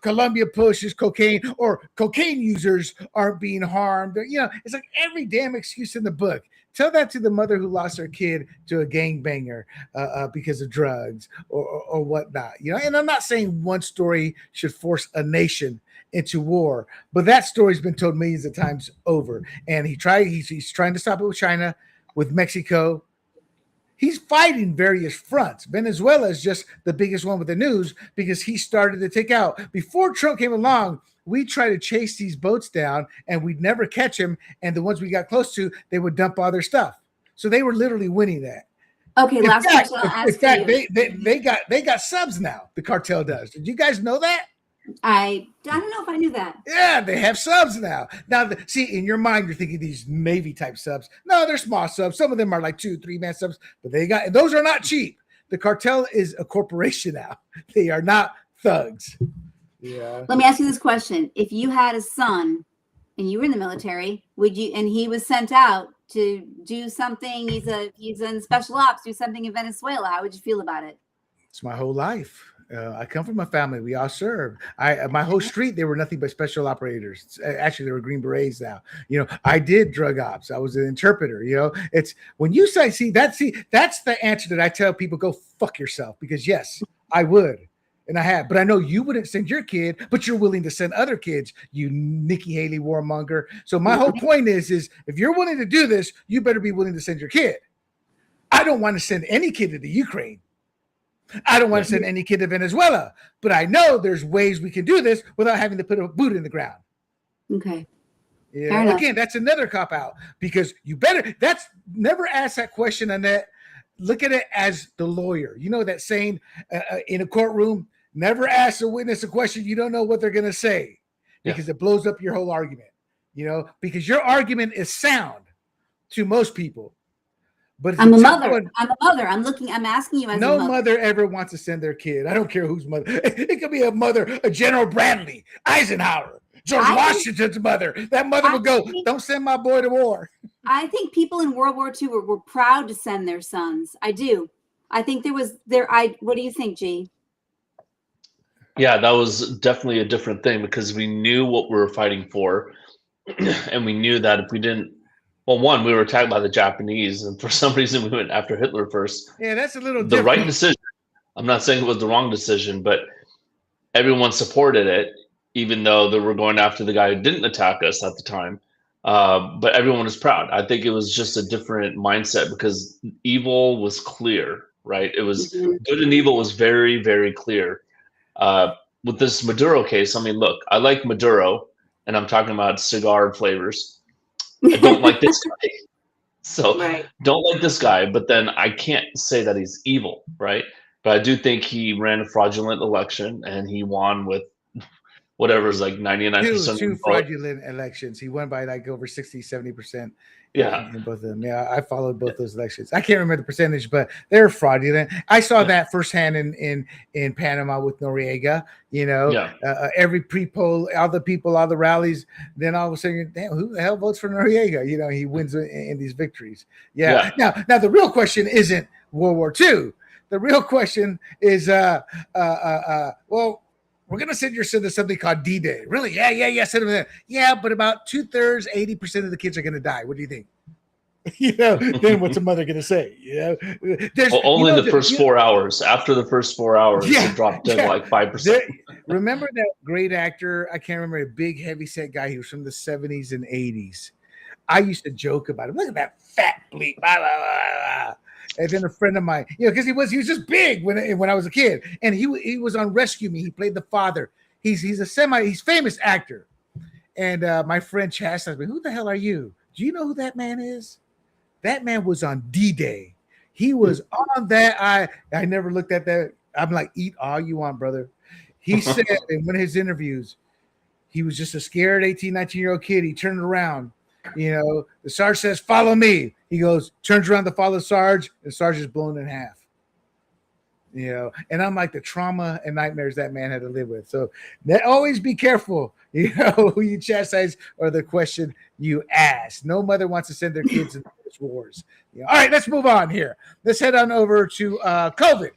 Colombia pushes cocaine, or cocaine users aren't being harmed. It's like every damn excuse in the book. Tell that to the mother who lost her kid to a gangbanger because of drugs or whatnot. And I'm not saying one story should force a nation into war, but that story's been told millions of times over. And he's trying to stop it with China, with Mexico. He's fighting various fronts. Venezuela is just the biggest one with the news because he started to take out. Before Trump came along, we tried to chase these boats down and we'd never catch them. And the ones we got close to, they would dump all their stuff. So they were literally winning that. Okay, last question I'll ask in fact, you. they got subs now. The cartel does. Did you guys know that? I don't know if I knew that. Yeah, they have subs now. Now, see, in your mind, you're thinking these Navy type subs. No, they're small subs. Some of them are like 2-3 man subs, but those are not cheap. The cartel is a corporation now. They are not thugs. Yeah. Let me ask you this question: if you had a son and you were in the military, and he was sent out to do something, he's in special ops, do something in Venezuela, how would you feel about it? It's my whole life. I come from a family. We all served. My whole street, they were nothing but special operators. Actually, they were Green Berets now. I did drug ops. I was an interpreter. It's when you that's the answer that I tell people: go fuck yourself. Because yes, I would, and I have. But I know you wouldn't send your kid, but you're willing to send other kids. You Nikki Haley warmonger. So my whole point is if you're willing to do this, you better be willing to send your kid. I don't want to send any kid to the Ukraine. I don't want to send any kid to Venezuela, but I know there's ways we can do this without having to put a boot in the ground. Okay. Again, that's another cop out because never ask that question, Annette. Look at it as the lawyer. You know that saying in a courtroom, never ask a witness a question you don't know what they're going to say because it blows up your whole argument, because your argument is sound to most people. But I'm a mother. I'm asking you as no a mother. mother ever wants to send their kid. I don't care whose mother. It could be a mother, a General Bradley, Eisenhower, George Washington's mother. That mother would go, don't send my boy to war. I think people in World War II were proud to send their sons. I do. I think what do you think, G? Yeah, that was definitely a different thing because we knew what we were fighting for. And we knew that if we didn't, well, one, we were attacked by the Japanese, and for some reason we went after Hitler first. Yeah, that's a little the different. right decision. I'm not saying it was the wrong decision, but everyone supported it, even though they were going after the guy who didn't attack us at the time. But everyone was proud. I think it was just a different mindset because evil was clear, right? It was good and evil was very, very clear. With this Maduro case, I mean, look, I like Maduro, and I'm talking about cigar flavors. I don't like this guy. So don't like this guy, but then I can't say that he's evil, right? But I do think he ran a fraudulent election and he won with whatever is like 99% two of the vote. fraudulent elections. He won by like over 60-70%. Yeah. In both of them. Yeah, I followed both those elections. I can't remember the percentage, but they're fraudulent. I saw that firsthand in Panama with Noriega. Every pre-poll, all the people, all the rallies. Then all of a sudden, damn, who the hell votes for Noriega? He wins in these victories. Yeah. Now the real question isn't World War II. The real question is, well, we're going to send your son to something called D-Day. Really? Yeah. Send him there. Yeah, but about 2/3, 80% of the kids are going to die. What do you think? Then what's a mother going to say? Only the first 4 hours. After the first 4 hours, it dropped to like 5%. Remember that great actor? I can't remember, a big, heavy-set guy. He was from the 70s and 80s. I used to joke about him. Look at that fat bleep. Blah, blah, blah. And then a friend of mine, because he was just big when I was a kid, and he was on Rescue Me. He played the father. He's famous actor, and my friend chastised me. Who the hell are you? Do you know who that man is? That man was on D-Day. He was on that. I never looked at that. I'm like, eat all you want, brother. He said in one of his interviews, he was just a scared 18, 19-year-old kid. He turned around. The Sarge says, follow me. He goes, turns around to follow Sarge, and Sarge is blown in half. And I'm like, the trauma and nightmares that man had to live with. So always be careful, who you chastise or the question you ask. No mother wants to send their kids into those wars. All right, let's move on here. Let's head on over to COVID.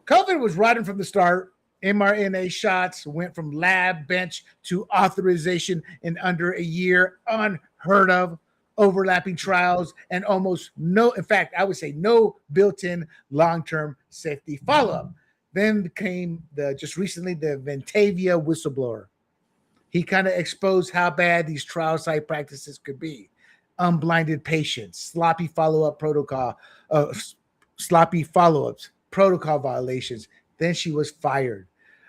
COVID was rotten from the start. mRNA shots went from lab bench to authorization in under a year. Unheard of. Overlapping trials and almost no, in fact, I would say no built-in long-term safety follow-up. Then came just recently the Ventavia whistleblower. He kind of exposed how bad these trial site practices could be. Unblinded patients, sloppy follow-ups, protocol violations. Then she was fired.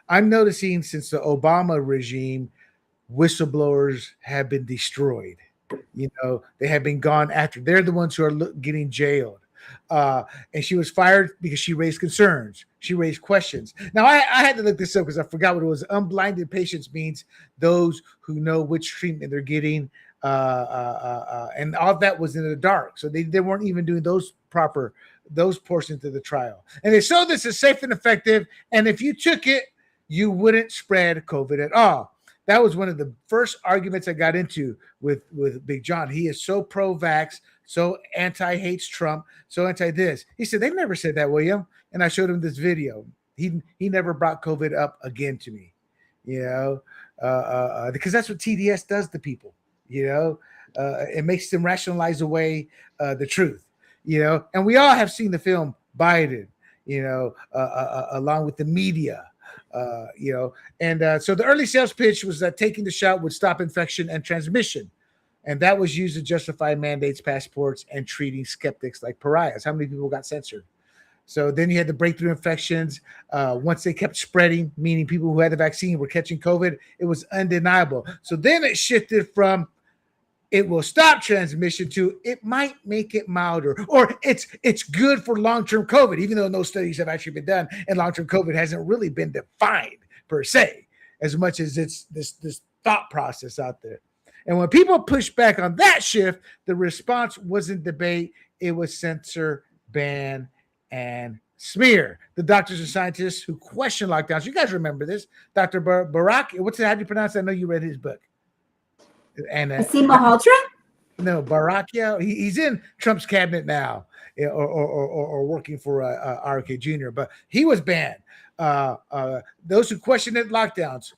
I'm noticing since the Obama regime, whistleblowers have been destroyed. They have been gone after. They're the ones who are getting jailed. And she was fired because she raised concerns. She raised questions. Now, I had to look this up because I forgot what it was. Unblinded patients means those who know which treatment they're getting. And all that was in the dark. So they weren't even doing those portions of the trial. And they showed this is safe and effective. And if you took it, you wouldn't spread COVID at all. That was one of the first arguments I got into with Big John. He is so pro-vax, so anti-hates Trump, so anti-this. He said, they never said that, William. And I showed him this video. He never brought COVID up again to me, because that's what TDS does to people, it makes them rationalize away the truth, and we all have seen the film Biden, along with the media. So the early sales pitch was that taking the shot would stop infection and transmission. And that was used to justify mandates, passports, and treating skeptics like pariahs. How many people got censored? So then you had the breakthrough infections. Once they kept spreading, meaning people who had the vaccine were catching COVID, it was undeniable. So then it shifted from it will stop transmission to it might make it milder, or it's good for long-term COVID, even though no studies have actually been done, and long-term COVID hasn't really been defined per se, as much as it's this thought process out there. And when people push back on that shift, the response wasn't debate, it was censor, ban, and smear. The doctors and scientists who question lockdowns, you guys remember this, Dr. Barack, how do you pronounce that? I know you read his book. And Asim Malhotra? No, Barakia. He's in Trump's cabinet now, or working for RK Jr. But he was banned. Those who questioned lockdowns,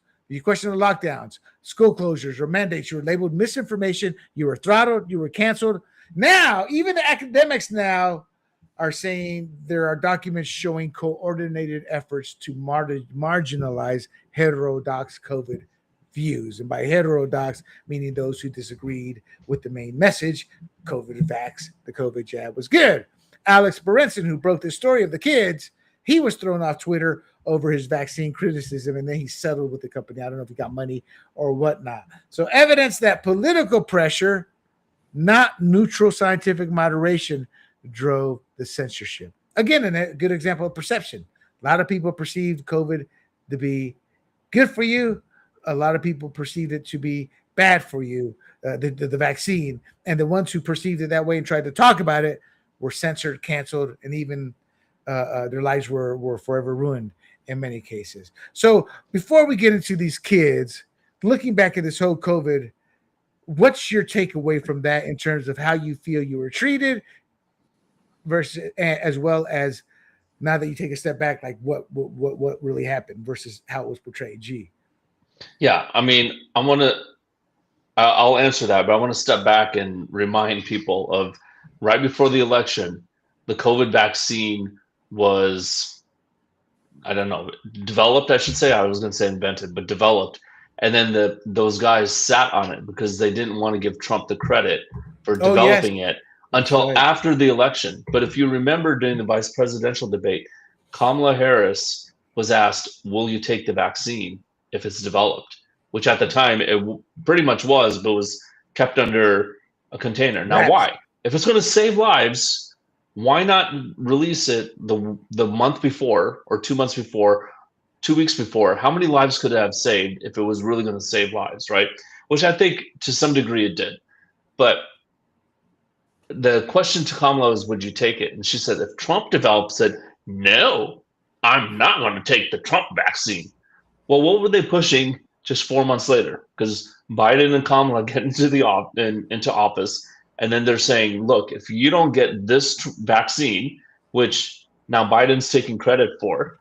school closures, or mandates, you were labeled misinformation. You were throttled. You were canceled. Now, even the academics now are saying there are documents showing coordinated efforts to marginalize heterodox COVID views. And by heterodox, meaning those who disagreed with the main message, COVID vax, the COVID jab was good. Alex Berenson, who broke the story of the kids, he was thrown off Twitter over his vaccine criticism, and then he settled with the company. I don't know if he got money or whatnot. So evidence that political pressure, not neutral scientific moderation, drove the censorship. Again, a good example of perception. A lot of people perceived COVID to be good for you, a lot of people perceived it to be bad for you, the vaccine. And the ones who perceived it that way and tried to talk about it were censored, canceled, and even their lives were forever ruined in many cases. So before we get into these kids, looking back at this whole COVID, what's your takeaway from that in terms of how you feel you were treated versus, as well as now that you take a step back, like what really happened versus how it was portrayed? G. Yeah, I mean, I'll answer that, but I want to step back and remind people of right before the election, the COVID vaccine was, I don't know, developed, I should say. I was going to say invented, but developed. And then those guys sat on it because they didn't want to give Trump the credit for developing it until after the election. But if you remember during the vice presidential debate, Kamala Harris was asked, will you take the vaccine if it's developed? Which at the time it pretty much was, but was kept under a container. Now, why? If it's going to save lives, why not release it the month before or 2 months before, 2 weeks before? How many lives could it have saved if it was really going to save lives, right? Which I think to some degree it did. But the question to Kamala is, would you take it? And she said, if Trump develops it, no, I'm not going to take the Trump vaccine. Well, what were they pushing just 4 months later? Because Biden and Kamala get into office, and then they're saying, look, if you don't get this vaccine, which now Biden's taking credit for,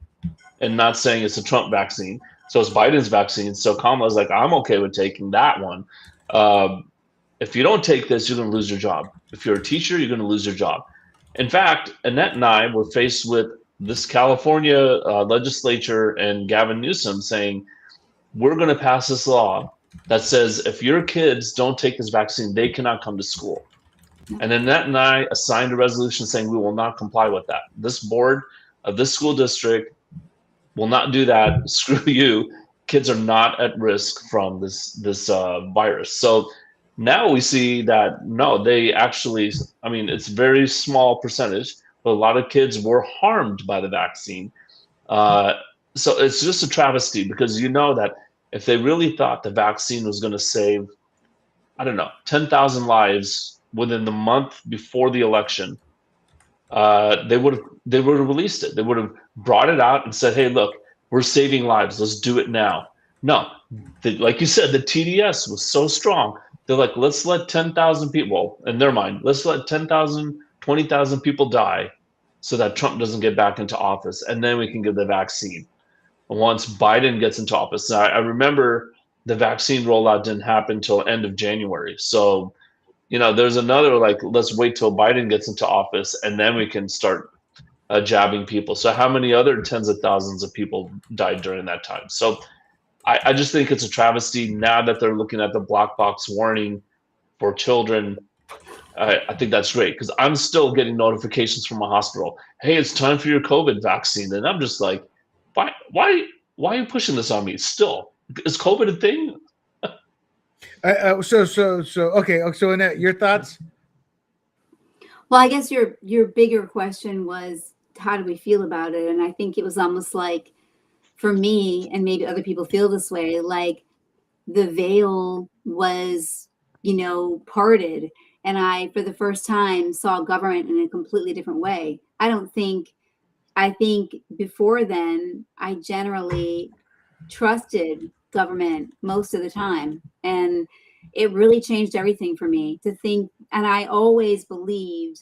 and not saying it's a Trump vaccine, so it's Biden's vaccine. So Kamala's like, I'm okay with taking that one. If you don't take this, you're going to lose your job. If you're a teacher, you're going to lose your job. In fact, Annette and I were faced with this California legislature and Gavin Newsom saying, we're going to pass this law that says if your kids don't take this vaccine, they cannot come to school. And Annette and I assigned a resolution saying we will not comply with that. This board of this school district will not do that. Screw you. Kids are not at risk from this virus. So now we see that, no, they actually, I mean, it's a very small percentage, but a lot of kids were harmed by the vaccine. So it's just a travesty, because you know that if they really thought the vaccine was going to save, I don't know, 10,000 lives within the month before the election, they would have released it. They would have brought it out and said, hey, look, we're saving lives. Let's do it now. No, like you said, the TDS was so strong. They're like, let's let 10,000 people, in their mind, let's let 10,000, 20,000 people die so that Trump doesn't get back into office, and then we can give the vaccine once Biden gets into office. Now, I remember the vaccine rollout didn't happen until end of January. So, you know, there's another, like, let's wait till Biden gets into office and then we can start jabbing people. So how many other tens of thousands of people died during that time? So I just think it's a travesty now that they're looking at the black box warning for children. I think that's great, because I'm still getting notifications from a hospital. Hey, it's time for your COVID vaccine. And I'm just like, why are you pushing this on me still? Is COVID a thing? Okay. So Annette, your thoughts? Well, I guess your bigger question was, how do we feel about it? And I think it was almost like, for me, and maybe other people feel this way, like the veil was, parted. And I, for the first time, saw government in a completely different way. I think before then, I generally trusted government most of the time. And it really changed everything for me to think. And I always believed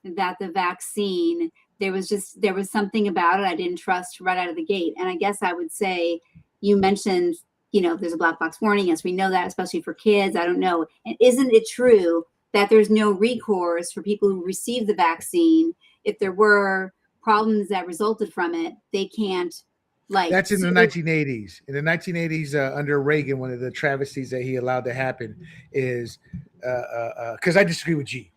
that the vaccine, there was something about it I didn't trust right out of the gate. And I guess I would say, you mentioned, there's a black box warning. Yes, we know that, especially for kids. I don't know. And isn't it true that there's no recourse for people who receive the vaccine? If there were problems that resulted from it, they can't, that's in the 1980s. In the 1980s, under Reagan, one of the travesties that he allowed to happen is, because I disagree with G.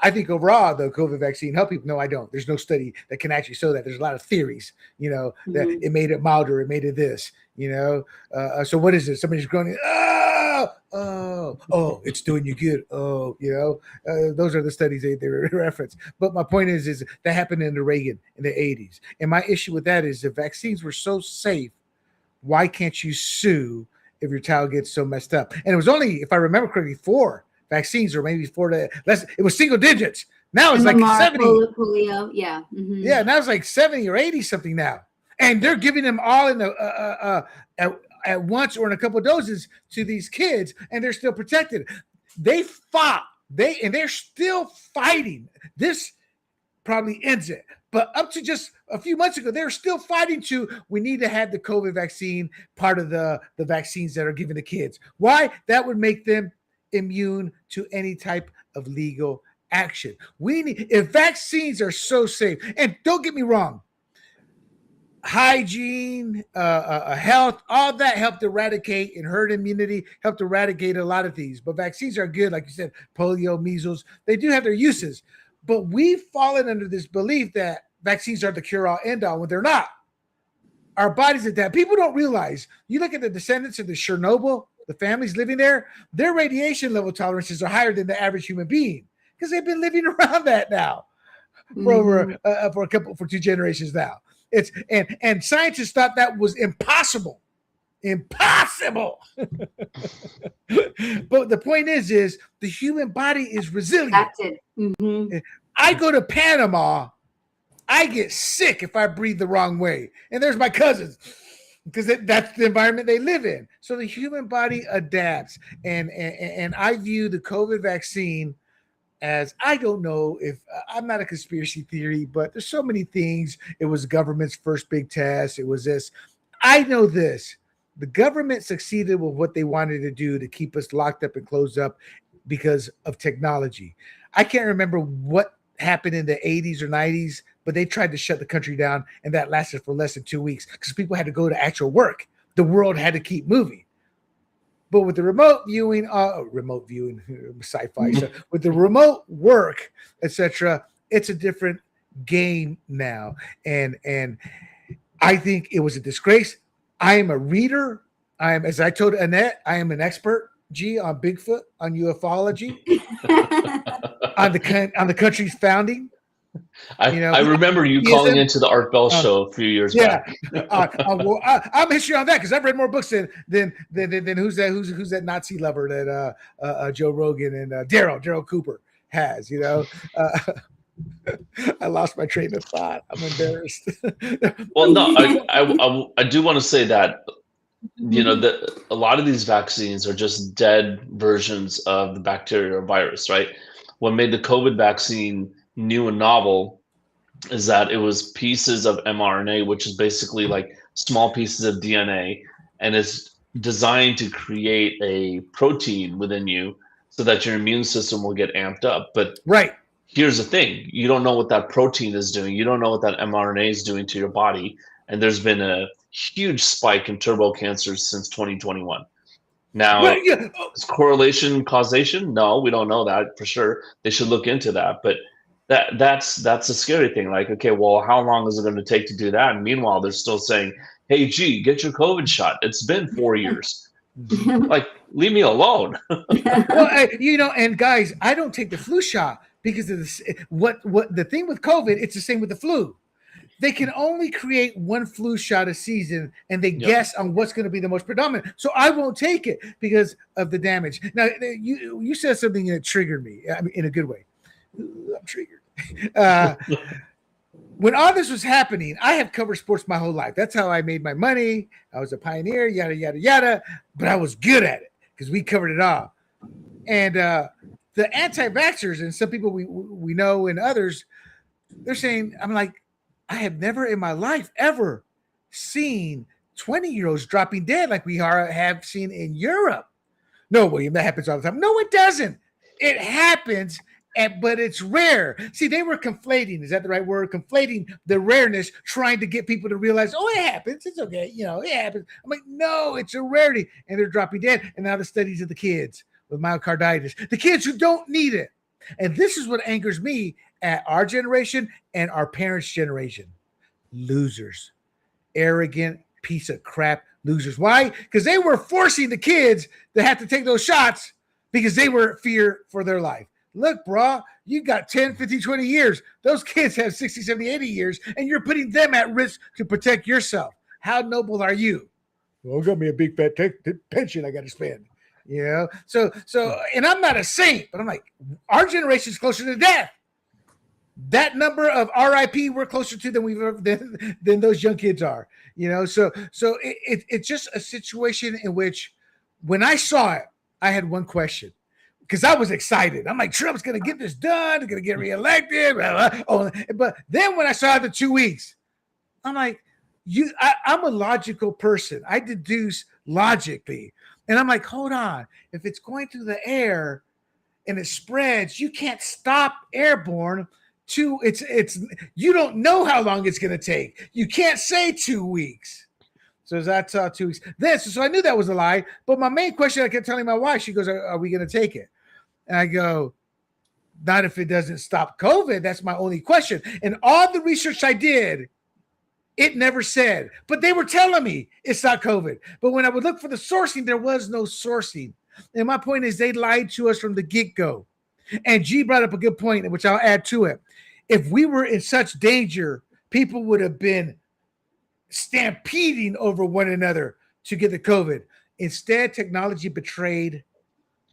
I think overall the COVID vaccine helped people. No, I don't. There's no study that can actually show that. There's a lot of theories, that it made it milder, it made it this, so what is it? Somebody's groaning, oh, it's doing you good. Oh, those are the studies they reference. But my point is that happened in the Reagan in the 80s. And my issue with that is the vaccines were so safe. Why can't you sue if your child gets so messed up. And it was only, if I remember correctly, 4 vaccines, or maybe 4 to less. It was single digits. Now it's like 70. Polio, yeah. Mm-hmm. Yeah, now it's like 70 or 80 something now. And they're giving them all in at once or in a couple of doses to these kids, and they're still protected. They fought. They're still fighting. This probably ends it. But up to just a few months ago, they were still fighting we need to have the COVID vaccine part of the vaccines that are given to kids. Why? That would make them immune to any type of legal action. If vaccines are so safe, and don't get me wrong, hygiene, health, all that helped eradicate, and herd immunity helped eradicate a lot of these. But vaccines are good, like you said, polio, measles, they do have their uses. But we've fallen under this belief that vaccines are the cure-all, end-all, when they're not. Our bodies adapt. People don't realize, you look at the descendants of the Chernobyl, the families living there, their radiation level tolerances are higher than the average human being because they've been living around that now for 2 generations now. And scientists thought that was impossible. Impossible. But the point is the human body is resilient. Mm-hmm. I go to Panama, I get sick if I breathe the wrong way. And there's my cousins, because that's the environment they live in. So the human body adapts. And I view the COVID vaccine as, I don't know if, I'm not a conspiracy theory, but there's so many things. It was government's first big test. It was this. I know this. The government succeeded with what they wanted to do to keep us locked up and closed up because of technology. I can't remember what happened in the 80s or 90s, but they tried to shut the country down, and that lasted for less than 2 weeks because people had to go to actual work. The world had to keep moving. But with the remote viewing, sci-fi, so with the remote work, etc., it's a different game now. And I think it was a disgrace. I am a reader. As I told Annette, I am an expert, on Bigfoot, on ufology, on the country's founding. I remember you calling into the Art Bell show a few years back. Well, I'm history on that because I've read more books than who's that Nazi lover that Joe Rogan and Daryl Cooper has. I lost my train of thought. I'm embarrassed. Well, no, I do want to say that a lot of these vaccines are just dead versions of the bacteria or virus, right? What made the COVID vaccine new and novel is that it was pieces of mRNA, which is basically like small pieces of DNA, and it's designed to create a protein within you so that your immune system will get amped up. But here's the thing, you don't know what that protein is doing. You don't know what that mRNA is doing to your body. And there's been a huge spike in turbo cancers since 2021. Now, is correlation causation? No, we don't know that for sure. They should look into that. But that's a scary thing. Like, okay, well, how long is it going to take to do that? And meanwhile, they're still saying, hey, get your COVID shot. It's been 4 years. Like, leave me alone. Well, and guys, I don't take the flu shot because of this. What the thing with COVID, it's the same with the flu. They can only create one flu shot a season, and they guess on what's going to be the most predominant. So I won't take it because of the damage. Now, you said something that triggered me, in a good way. I'm triggered. When all this was happening, I have covered sports my whole life. That's how I made my money. I was a pioneer, yada, yada, yada. But I was good at it because we covered it all. And the anti-vaxxers and some people we know and others, they're saying, I'm like, I have never in my life ever seen 20-year-olds dropping dead like we have seen in Europe. No, William, that happens all the time. No, it doesn't. It happens, but it's rare. See, they were conflating. Is that the right word? Conflating the rareness, trying to get people to realize, oh, it happens. It's okay. It happens. I'm like, no, it's a rarity. And they're dropping dead. And now the studies of the kids with myocarditis, the kids who don't need it. And this is what angers me at our generation and our parents' generation. Losers. Arrogant piece of crap losers. Why? Because they were forcing the kids to have to take those shots because they were fear for their life. Look, brah, you got 10, 15, 20 years. Those kids have 60, 70, 80 years, and you're putting them at risk to protect yourself. How noble are you? Well, got me a big fat pension I got to spend. So, and I'm not a saint, but I'm like, our generation is closer to death. That number of RIP we're closer to than we've ever than those young kids are. So it's just a situation in which, when I saw it, I had one question, because I was excited. I'm like, Trump's going to get this done. He's going to get reelected. Blah, blah. Oh, but then when I saw the 2 weeks, I'm like, I'm a logical person. I deduce logically. And I'm like, hold on. If it's going through the air and it spreads, you can't stop airborne. It's you don't know how long it's going to take. You can't say 2 weeks. So that's 2 weeks. So I knew that was a lie. But my main question, I kept telling my wife, she goes, are we going to take it? And I go, not if it doesn't stop COVID. That's my only question. And all the research I did, it never said, but they were telling me it's not COVID. But when I would look for the sourcing, there was no sourcing. And my point is, they lied to us from the get-go. And G brought up a good point, which I'll add to it. If we were in such danger, people would have been stampeding over one another to get the COVID. Instead, technology betrayed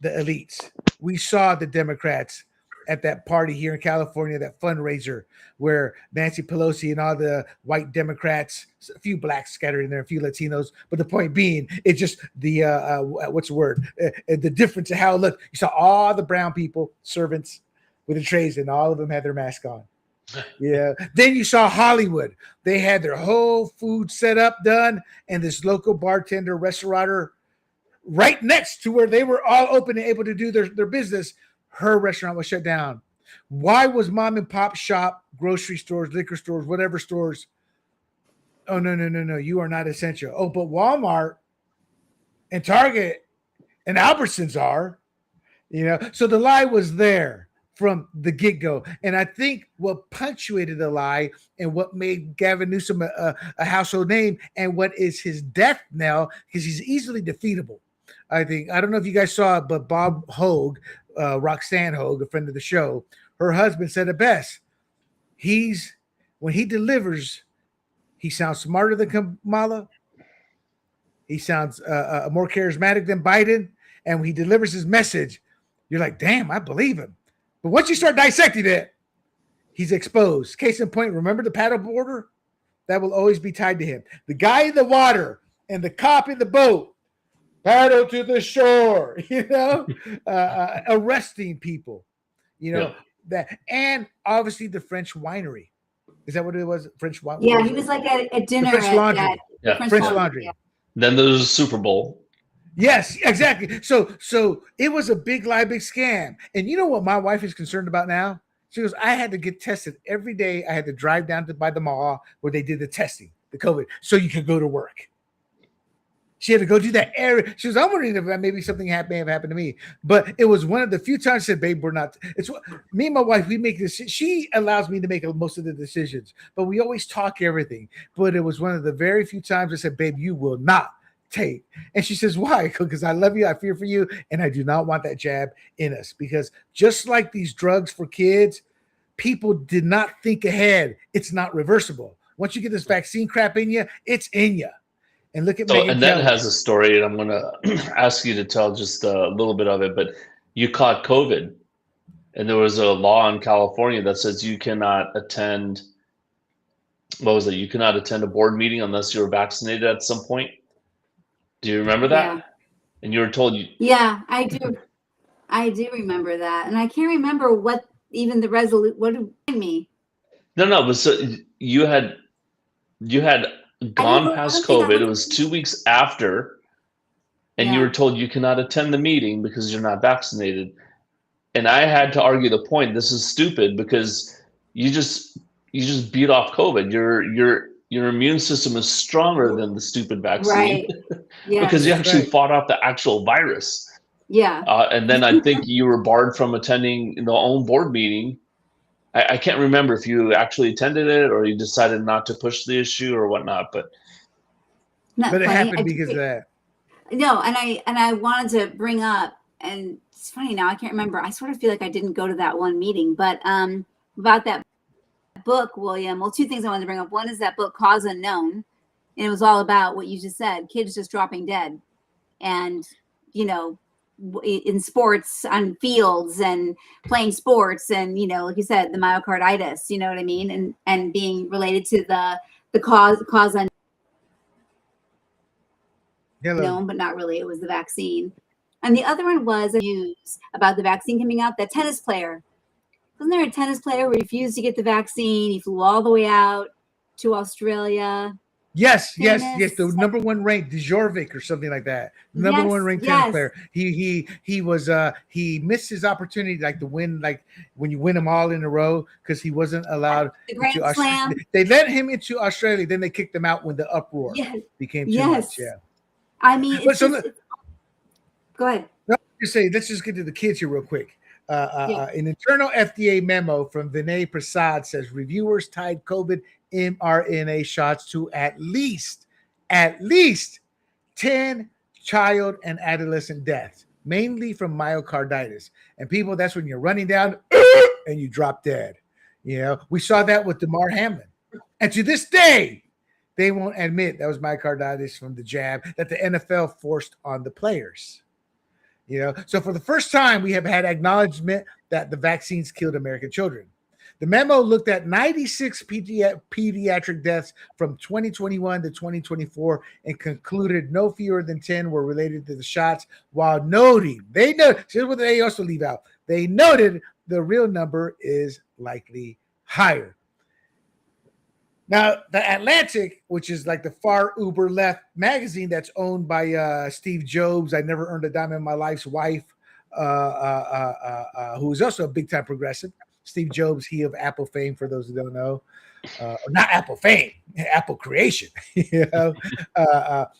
the elites. We saw the Democrats at that party here in California, that fundraiser where Nancy Pelosi and all the white Democrats, a few blacks scattered in there, a few Latinos, but the point being, it's just the what's the word? The difference in how it looked. You saw all the brown people, servants with the trays, and all of them had their mask on. Yeah. Then you saw Hollywood. They had their whole food set up, done, and this local bartender, restaurateur, right next to where they were all open and able to do their business, her restaurant was shut down. Why was mom and pop shop, grocery stores, liquor stores, whatever stores? Oh, no. You are not essential. Oh, but Walmart and Target and Albertsons are, So the lie was there from the get-go. And I think what punctuated the lie and what made Gavin Newsom a household name, and what is his death knell, because he's easily defeatable. I don't know if you guys saw it, but Bob Hogue, Roxanne Hogue, a friend of the show, her husband said it best. When he delivers, he sounds smarter than Kamala. He sounds more charismatic than Biden. And when he delivers his message, you're like, damn, I believe him. But once you start dissecting it, he's exposed. Case in point, remember the paddle boarder? That will always be tied to him. The guy in the water and the cop in the boat, paddle to the shore, arresting people, that, and obviously the French winery. Is that what it was? French winery? Yeah, he was like at dinner. French Laundry. French Laundry. Yeah. Then there's a Super Bowl. Yes, exactly. So it was a big lie, big scam. And you know what my wife is concerned about now? She goes, I had to get tested every day. I had to drive down by the mall where they did the testing, the COVID, so you could go to work. She had to go do that. She was, I'm wondering if maybe something may have happened to me. But it was one of the few times I said, babe, we're not. It's me and my wife, we make this. She allows me to make most of the decisions, but we always talk everything. But it was one of the very few times I said, babe, you will not take. And she says, why? Because I love you, I fear for you, and I do not want that jab in us. Because just like these drugs for kids, people did not think ahead. It's not reversible. Once you get this vaccine crap in you, it's in you. And look at so, and that has a story, and I'm going to ask you to tell just a little bit of it. But you caught COVID, and there was a law in California that says you cannot attend. What was it? You cannot attend a board meeting unless you were vaccinated at some point. Do you remember that? Yeah. And you were told you. Yeah, I do. I do remember that, and I can't remember what even the resolution. What did me? No. But so you had gone past COVID. It was 2 weeks after, and you were told you cannot attend the meeting because you're not vaccinated. And I had to argue the point. This is stupid because you just beat off COVID. Your immune system is stronger than the stupid vaccine, right? Yeah, because you actually fought off the actual virus. Yeah. And then I think you were barred from attending the own board meeting. I can't remember if you actually attended it or you decided not to push the issue or whatnot, but it happened because of that. No, and I wanted to bring up, and it's funny now, I can't remember. I sort of feel like I didn't go to that one meeting, but about that book, William. Well, two things I wanted to bring up. One is that book, Cause Unknown, And it was all about what you just said, kids just dropping dead. And, in sports, on fields and playing sports and, like you said, the myocarditis, you know what I mean? And being related to the cause unknown, but not really. It was the vaccine. And the other one was news about the vaccine coming out. That tennis player. Wasn't there a tennis player who refused to get the vaccine? He flew all the way out to Australia. Yes. The number one ranked Djorvik or something like that. Number one ranked tennis player. He missed his opportunity, like to win, like when you win them all in a row, because he wasn't allowed the Grand Slam. They let him into Australia, then they kicked him out when the uproar became too much. Yeah. I mean, go ahead. No, let's just get to the kids here real quick. An internal FDA memo from Vinay Prasad says reviewers tied COVID mRNA shots to at least 10 child and adolescent deaths, mainly from myocarditis. And people, that's when you're running down and you drop dead. We saw that with Damar Hamlin. And to this day, they won't admit that was myocarditis from the jab that the NFL forced on the players. So for the first time, we have had acknowledgement that the vaccines killed American children. The memo looked at 96 pediatric deaths from 2021 to 2024 and concluded no fewer than 10 were related to the shots, while noting, here's what they also leave out, they noted the real number is likely higher. Now, the Atlantic, which is like the far uber left magazine that's owned by Steve Jobs, I never earned a dime in my life's wife, who is also a big time progressive. Steve Jobs, he of Apple fame, for those who don't know, or not Apple fame, Apple creation.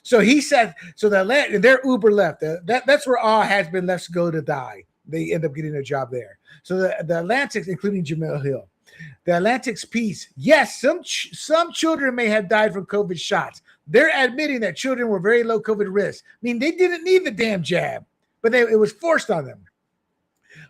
So he said, so they're uber left. That's where all has been left go to die. They end up getting a job there. So the Atlantic, including Jamil Hill. The Atlantic's piece, yes, some children may have died from COVID shots. They're admitting that children were very low COVID risk. I mean, they didn't need the damn jab, but it was forced on them.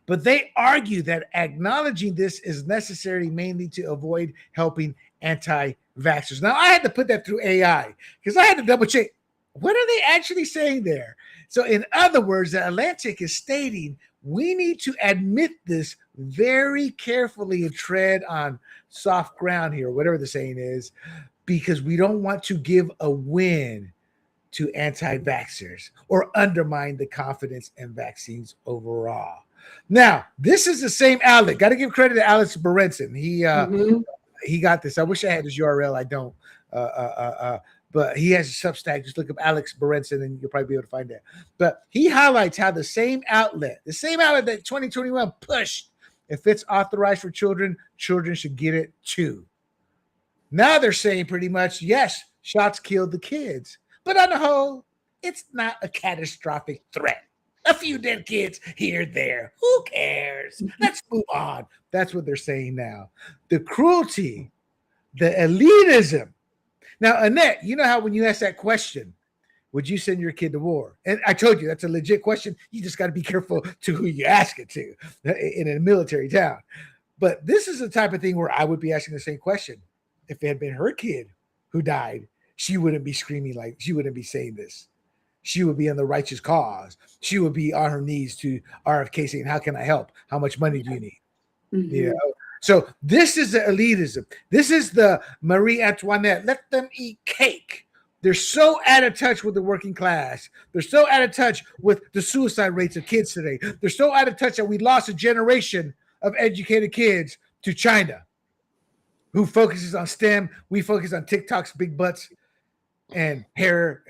But they argue that acknowledging this is necessary mainly to avoid helping anti-vaxxers. Now, I had to put that through AI because I had to double check. What are they actually saying there? So in other words, the Atlantic is stating we need to admit this very carefully and tread on soft ground here, whatever the saying is, because we don't want to give a win to anti-vaxxers or undermine the confidence in vaccines overall. Now, this is the same outlet. Got to give credit to Alex Berenson. He got this. I wish I had his URL. I don't. But he has a Substack. Just look up Alex Berenson and you'll probably be able to find that. But he highlights how the same outlet that 2021 pushed, if it's authorized for children, children should get it too. Now they're saying pretty much, yes, shots killed the kids. But on the whole, it's not a catastrophic threat. A few dead kids here and there. Who cares? Let's move on. That's what they're saying now. The cruelty, the elitism. Now, Annette, you know how when you ask that question, would you send your kid to war? And I told you that's a legit question. You just got to be careful to who you ask it to in a military town. But this is the type of thing where I would be asking the same question. If it had been her kid who died, she wouldn't be screaming like, she wouldn't be saying this. She would be in the righteous cause. She would be on her knees to RFK saying, how can I help? How much money do you need? Mm-hmm. So this is the elitism. This is the Marie Antoinette. Let them eat cake. They're so out of touch with the working class. They're so out of touch with the suicide rates of kids today. They're so out of touch that we lost a generation of educated kids to China, who focuses on STEM. We focus on TikTok's big butts and hair,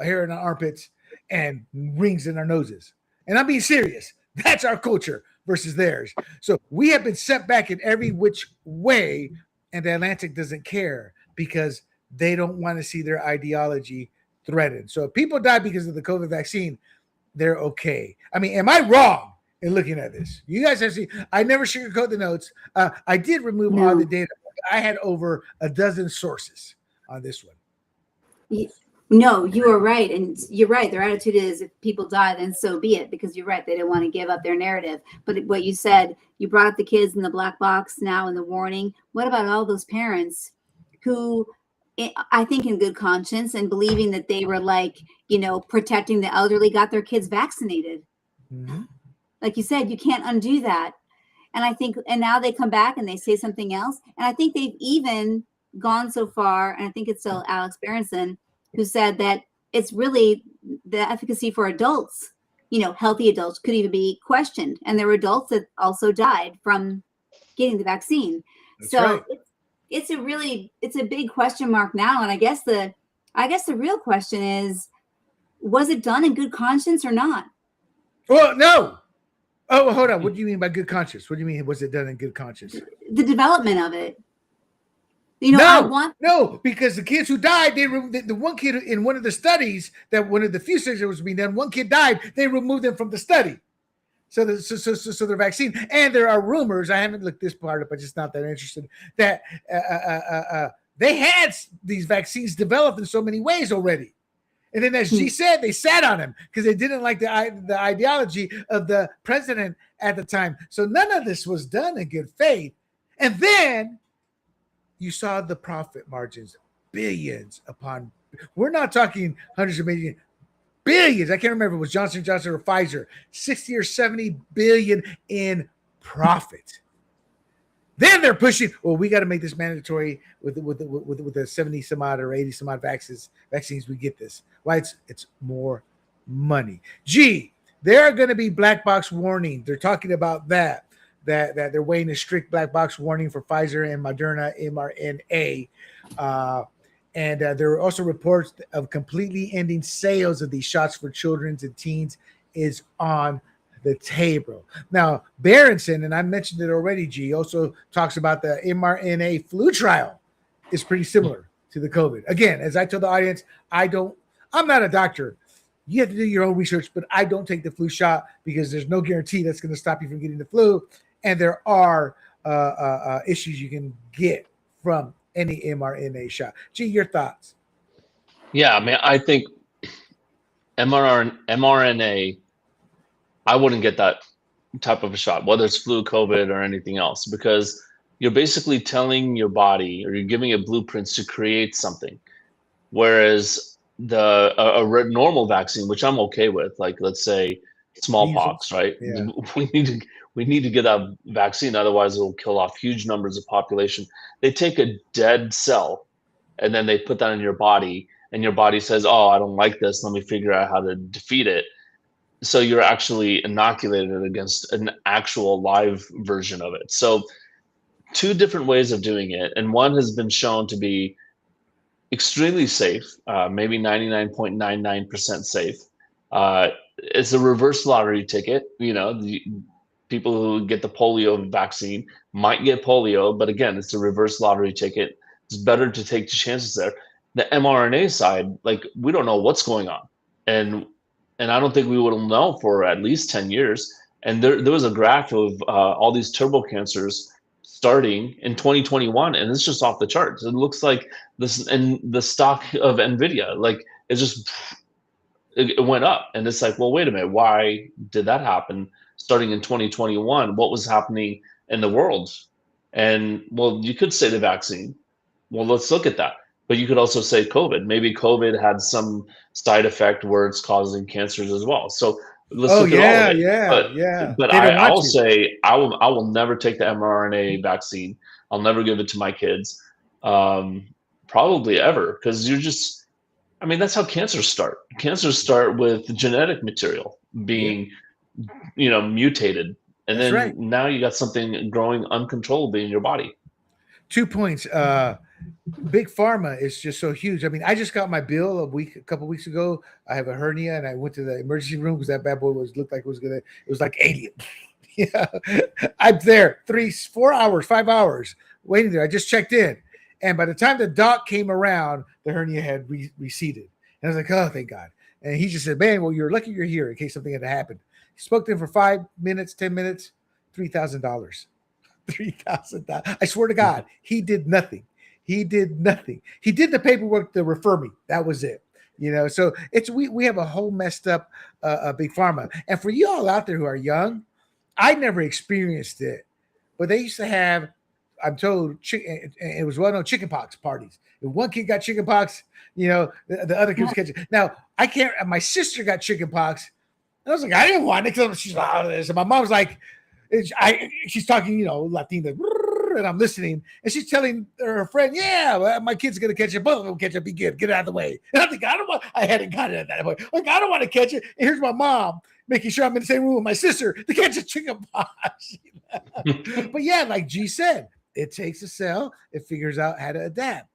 hair in our armpits and rings in our noses. And I'm being serious. That's our culture versus theirs. So we have been set back in every which way, and the Atlantic doesn't care because they don't want to see their ideology threatened. So if people die because of the COVID vaccine, they're okay. I mean, am I wrong in looking at this? You guys have seen, I never sugarcoat the notes. I did remove all the data. I had over a dozen sources on this one. No, you are right. And you're right. Their attitude is if people die, then so be it, because you're right. They don't want to give up their narrative. But what you said, you brought up the kids in the black box now in the warning. What about all those parents who I think in good conscience and believing that they were like, protecting the elderly, got their kids vaccinated. Mm-hmm. Like you said, you can't undo that. And now they come back and they say something else. And I think they've even gone so far, and I think it's still Alex Berenson, who said that it's really the efficacy for adults, healthy adults could even be questioned. And there were adults that also died from getting the vaccine. That's so right. it's a big question mark now. And I guess the real question is, was it done in good conscience or not? Well, no. Oh, hold on. What do you mean by good conscience? What do you mean? Was it done in good conscience? The development of it. No, because the kids who died, the one kid in one of the studies, that one of the few studies that was being done, one kid died. They removed them from the study. So their vaccine, and there are rumors. I haven't looked this part up. I'm just not that interested. That they had these vaccines developed in so many ways already. And then, as she said, they sat on him because they didn't like the ideology of the president at the time. So none of this was done in good faith. And then you saw the profit margins, billions upon. We're not talking hundreds of millions, billions. I can't remember if it was Johnson & Johnson or Pfizer. 60 or 70 billion in profit. Then they're pushing, well, we got to make this mandatory with the 70 some odd or 80 some odd vaccines we get this. Why? It's more money. Gee, there are going to be black box warning. They're talking about that they're weighing a strict black box warning for Pfizer and Moderna mRNA. And there are also reports of completely ending sales of these shots for children and teens is on the table. Now, Berenson, and I mentioned it already, G, also talks about the mRNA flu trial is pretty similar to the COVID. Again, as I told the audience, I'm not a doctor. You have to do your own research, but I don't take the flu shot because there's no guarantee that's going to stop you from getting the flu. And there are issues you can get from any mRNA shot. G, your thoughts? Yeah, I mean, I think mRNA, I wouldn't get that type of a shot, whether it's flu, COVID, or anything else, because you're basically telling your body, or you're giving it blueprints to create something. Whereas a normal vaccine, which I'm okay with, like let's say smallpox, right? Yeah. We need to get that vaccine, otherwise it will kill off huge numbers of population. They take a dead cell and then they put that in your body, and your body says, "Oh, I don't like this. Let me figure out how to defeat it." So you're actually inoculated against an actual live version of it. So two different ways of doing it, and one has been shown to be extremely safe, maybe 99.99% safe. It's a reverse lottery ticket. The people who get the polio vaccine might get polio, but again, it's a reverse lottery ticket. It's better to take the chances there. The mRNA side, like, we don't know what's going on, and I don't think we will know for at least 10 years. And there was a graph of all these turbo cancers starting in 2021, and it's just off the charts. It looks like this, and the stock of Nvidia, like, it went up, and it's like, well, wait a minute, why did that happen starting in 2021? What was happening in the world? And well, you could say the vaccine. Well, let's look at that. But you could also say COVID. Maybe COVID had some side effect where it's causing cancers as well. So let's look at all of it. But I'll say I will never take the mRNA vaccine. I'll never give it to my kids, probably ever, because that's how cancers start. Cancers start with genetic material being, mutated, and then now you got something growing uncontrollably in your body. 2 points. Big pharma is just so huge. I mean, I just got my bill a couple weeks ago. I have a hernia, and I went to the emergency room because that bad boy looked like it was like alien. Yeah, I'm there 4 hours, 5 hours waiting there. I just checked in, and by the time the doc came around, the hernia had receded, and I was like, oh, thank God. And he just said, man, well, you're lucky you're here in case something had happened. He spoke to him for 5 minutes, 10 minutes, $3,000. $3,000. I swear to God, he did nothing. He did nothing. He did the paperwork to refer me. That was it. So we have a whole messed up big pharma. And for you all out there who are young, I never experienced it, but they used to have I'm told it was well known chickenpox parties. If one kid got chickenpox, the other kids catch it. Now I can't. My sister got chickenpox. And I was like, I didn't want it because she's and my mom's like, she's talking, Latina, and I'm listening, and she's telling her friend, yeah, my kid's gonna catch it. Both of them catch it. Be good. Get out of the way. And I think I hadn't got it at that point. Like I don't want to catch it. And here's my mom making sure I'm in the same room with my sister to catch a chickenpox. But yeah, like G said, it takes a cell. It figures out how to adapt.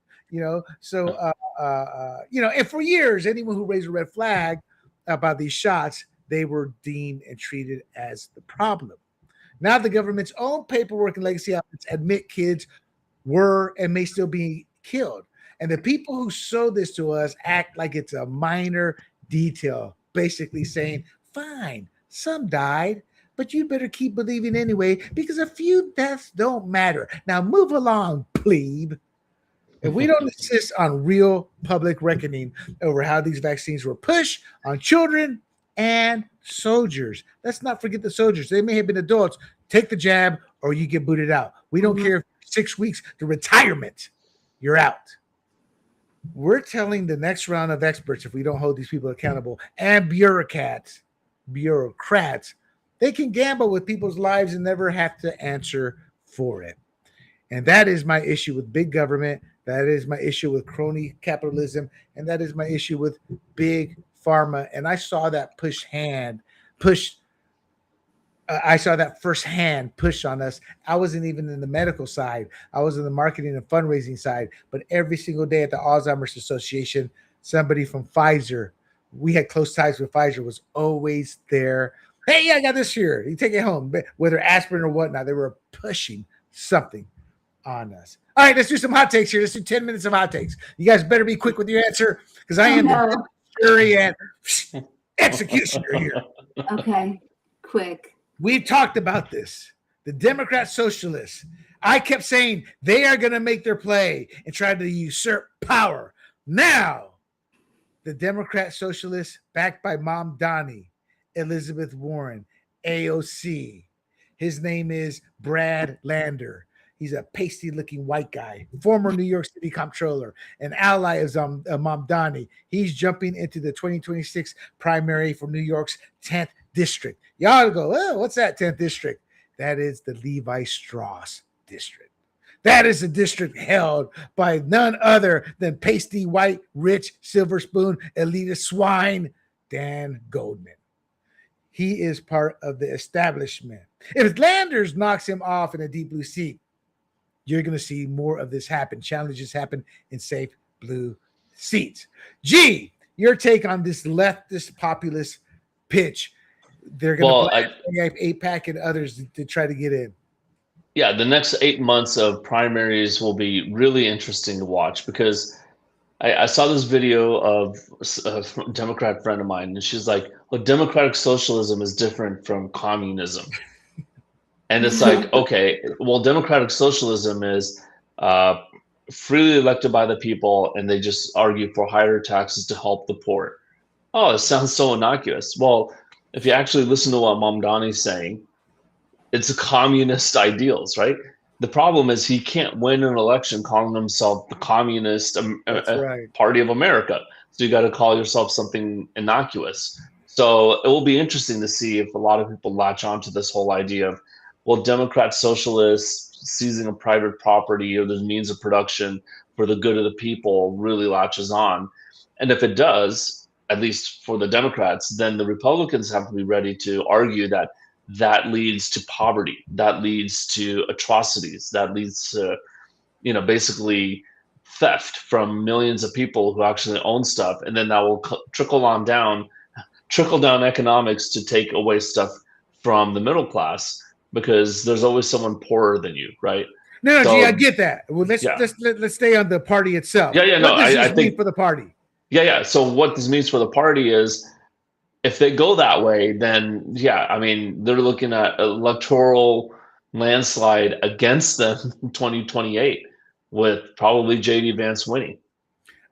So and for years, anyone who raised a red flag about these shots, they were deemed and treated as the problem. Now the government's own paperwork and legacy outlets admit kids were and may still be killed. And the people who sow this to us act like it's a minor detail, basically saying, fine, some died, but you better keep believing anyway because a few deaths don't matter. Now move along, plebe. If we don't insist on real public reckoning over how these vaccines were pushed on children and soldiers. Let's not forget the soldiers. They may have been adults. Take the jab or you get booted out. We don't care if 6 weeks to retirement, you're out. We're telling the next round of experts, if we don't hold these people accountable, and bureaucrats, they can gamble with people's lives and never have to answer for it. And that is my issue with big government. That is my issue with crony capitalism. And that is my issue with big pharma. And I saw that I saw that firsthand push on us. I wasn't even in the medical side. I was in the marketing and fundraising side. But every single day at the Alzheimer's Association, somebody from Pfizer, we had close ties with Pfizer, was always there. Hey, I got this here. You take it home. Whether aspirin or whatnot, they were pushing something on us. All right, let's do some hot takes here. Let's do 10 minutes of hot takes. You guys better be quick with your answer because I am the jury and executioner here. Okay, quick. We've talked about this. The Democrat Socialists. I kept saying they are going to make their play and try to usurp power. Now, the Democrat Socialists, backed by Mom Donnie, Elizabeth Warren, AOC. His name is Brad Lander. He's a pasty-looking white guy, former New York City comptroller, an ally of Mom Donnie. He's jumping into the 2026 primary for New York's 10th district. Y'all go, oh, what's that 10th district? That is the Levi Strauss district. That is a district held by none other than pasty white, rich, silver spoon, elitist swine, Dan Goldman. He is part of the establishment. If Landers knocks him off in a deep blue seat, you're going to see more of this happen. Challenges happen in safe blue seats. G, your take on this leftist populist pitch. They're going to AIPAC and others to try to get in. Yeah, the next 8 months of primaries will be really interesting to watch because I saw this video of a Democrat friend of mine, and she's like, well, democratic socialism is different from communism. And it's like, okay, well, democratic socialism is freely elected by the people, and they just argue for higher taxes to help the poor. Oh, it sounds so innocuous. Well, if you actually listen to what Mom Donnie's saying, it's a communist ideals, right? The problem is he can't win an election calling himself the Communist Party of America. So you got to call yourself something innocuous. So it will be interesting to see if a lot of people latch onto this whole idea of, well, Democrat Socialists seizing a private property or the means of production for the good of the people really latches on. And if it does, at least for the Democrats, then the Republicans have to be ready to argue that that leads to poverty, that leads to atrocities, that leads to, basically theft from millions of people who actually own stuff. And then that will trickle down economics to take away stuff from the middle class, because there's always someone poorer than you, right? No, G, I get that. Well, let's stay on the party itself. Yeah. No, I think for the party. Yeah. So what this means for the party is, if they go that way, then they're looking at electoral landslide against them in 2028, with probably JD Vance winning.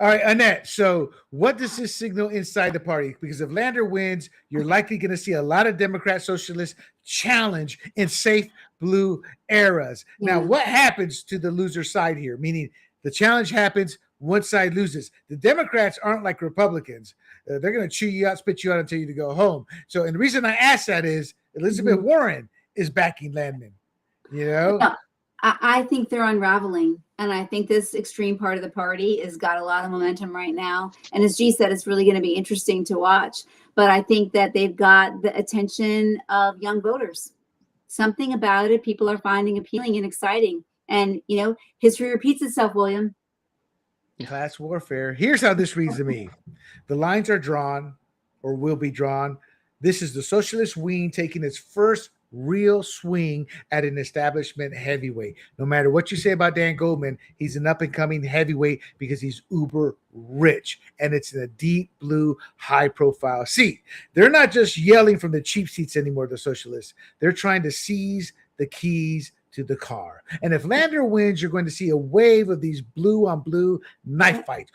All right, Annette. So, what does this signal inside the party? Because if Lander wins, you're likely going to see a lot of Democrat Socialists challenge in safe blue eras. Now, Yeah. what happens to the loser side here? Meaning, the challenge happens, one side loses. The Democrats aren't like Republicans. They're going to chew you out, spit you out, and tell you to go home. So, and the reason I ask that is Elizabeth Warren is backing Landman. You know. No, I think they're unraveling. And I think this extreme part of the party has got a lot of momentum right now. And as G said, it's really going to be interesting to watch. But I think that they've got the attention of young voters. Something about it people are finding appealing and exciting. And, you know, history repeats itself, William. Class warfare. Here's how this reads to me. The lines are drawn or will be drawn. This is the socialist wing taking its first real swing at an establishment heavyweight. No matter what you say about Dan Goldman, he's an up-and-coming heavyweight because he's uber rich, and it's in a deep blue, high-profile seat. They're not just yelling from the cheap seats anymore, the socialists. They're trying to seize the keys to the car. And if Lander wins, you're going to see a wave of these blue-on-blue knife fights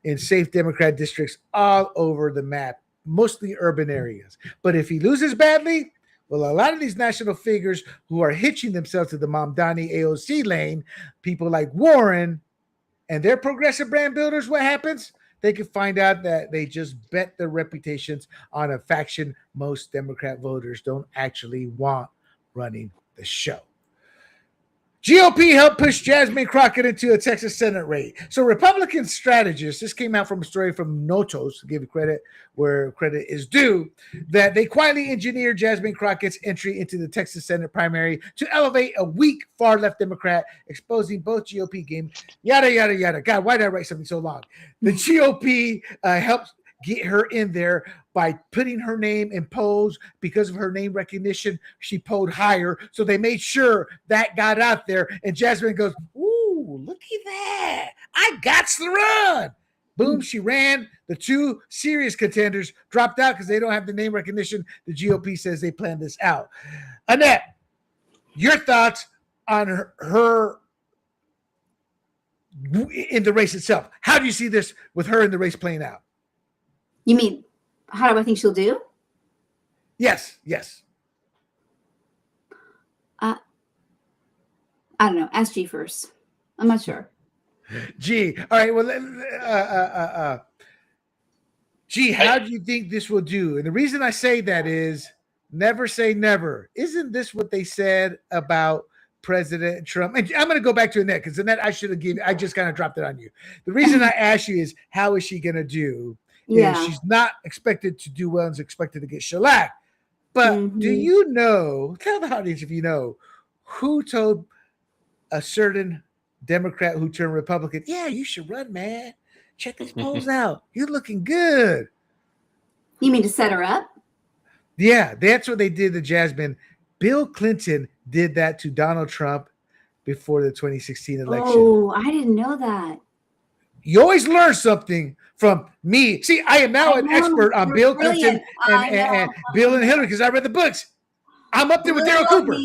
in safe Democrat districts all over the map, mostly urban areas. But if he loses badly, well, a lot of these national figures who are hitching themselves to the Mamdani AOC lane, people like Warren and their progressive brand builders, what happens? They can find out that they just bet their reputations on a faction most Democrat voters don't actually want running the show. GOP helped push Jasmine Crockett into a Texas Senate race. So Republican strategists, this came out from a story from Notos, to give you credit where credit is due, that they quietly engineered Jasmine Crockett's entry into the Texas Senate primary to elevate a weak far-left Democrat, exposing both GOP game, yada, yada, yada. God, why did I write something so long? The GOP helped get her in there by putting her name in polls. Because of her name recognition, she polled higher. So they made sure that got out there. And Jasmine goes, ooh, look at that. I got to run. Boom, she ran. The two serious contenders dropped out because they don't have the name recognition. The GOP says they planned this out. Annette, your thoughts on her in the race itself. How do you see this with her in the race playing out? You mean, how do I think she'll do? Yes. I don't know. Ask G first. I'm not sure. G. All right. Well, G, how do you think this will do? And the reason I say that is never say never. Isn't this what they said about President Trump? And I'm going to go back to Annette because Annette, I just kind of dropped it on you. The reason I asked you is how is she going to do? Yeah. She's not expected to do well and is expected to get shellacked. But do you know, tell the audience if you know, who told a certain Democrat who turned Republican, yeah, you should run, man. Check these polls out. You're looking good. You mean to set her up? Yeah, that's what they did to Jasmine. Bill Clinton did that to Donald Trump before the 2016 election. Oh, I didn't know that. You always learn something from me. See, I am now an expert on Bill Clinton and Bill and Hillary because I read the books. I'm up there with Daryl Cooper.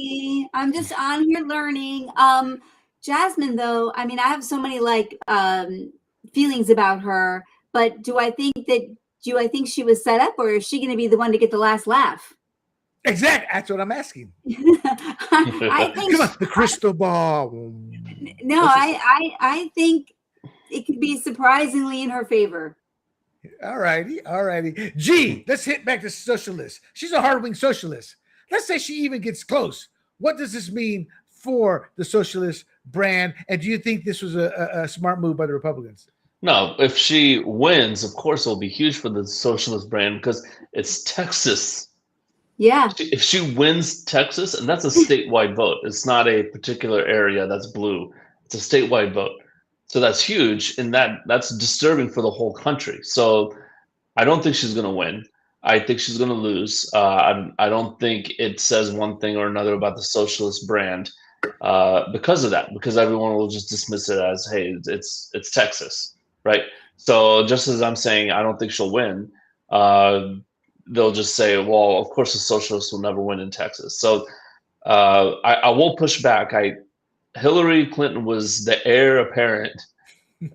I'm just on here learning. Jasmine, though, I mean, I have so many feelings about her, but do I think she was set up, or is she going to be the one to get the last laugh? Exactly. That's what I'm asking. I think come on, the crystal ball. No, I think it could be surprisingly in her favor. All righty. G, let's hit back to socialists. She's a hard-wing socialist. Let's say she even gets close. What does this mean for the socialist brand? And do you think this was a smart move by the Republicans? No, if she wins, of course, it'll be huge for the socialist brand because it's Texas. Yeah. If she wins Texas, and that's a statewide vote. It's not a particular area that's blue. It's a statewide vote. So that's huge, and that's disturbing for the whole country. So I don't think she's going to win. I think she's going to lose. I don't think it says one thing or another about the socialist brand because of that, because everyone will just dismiss it as, hey, it's Texas, right? So just as I'm saying, I don't think she'll win, they'll just say, well, of course the socialists will never win in Texas. So I will push back. Hillary Clinton was the heir apparent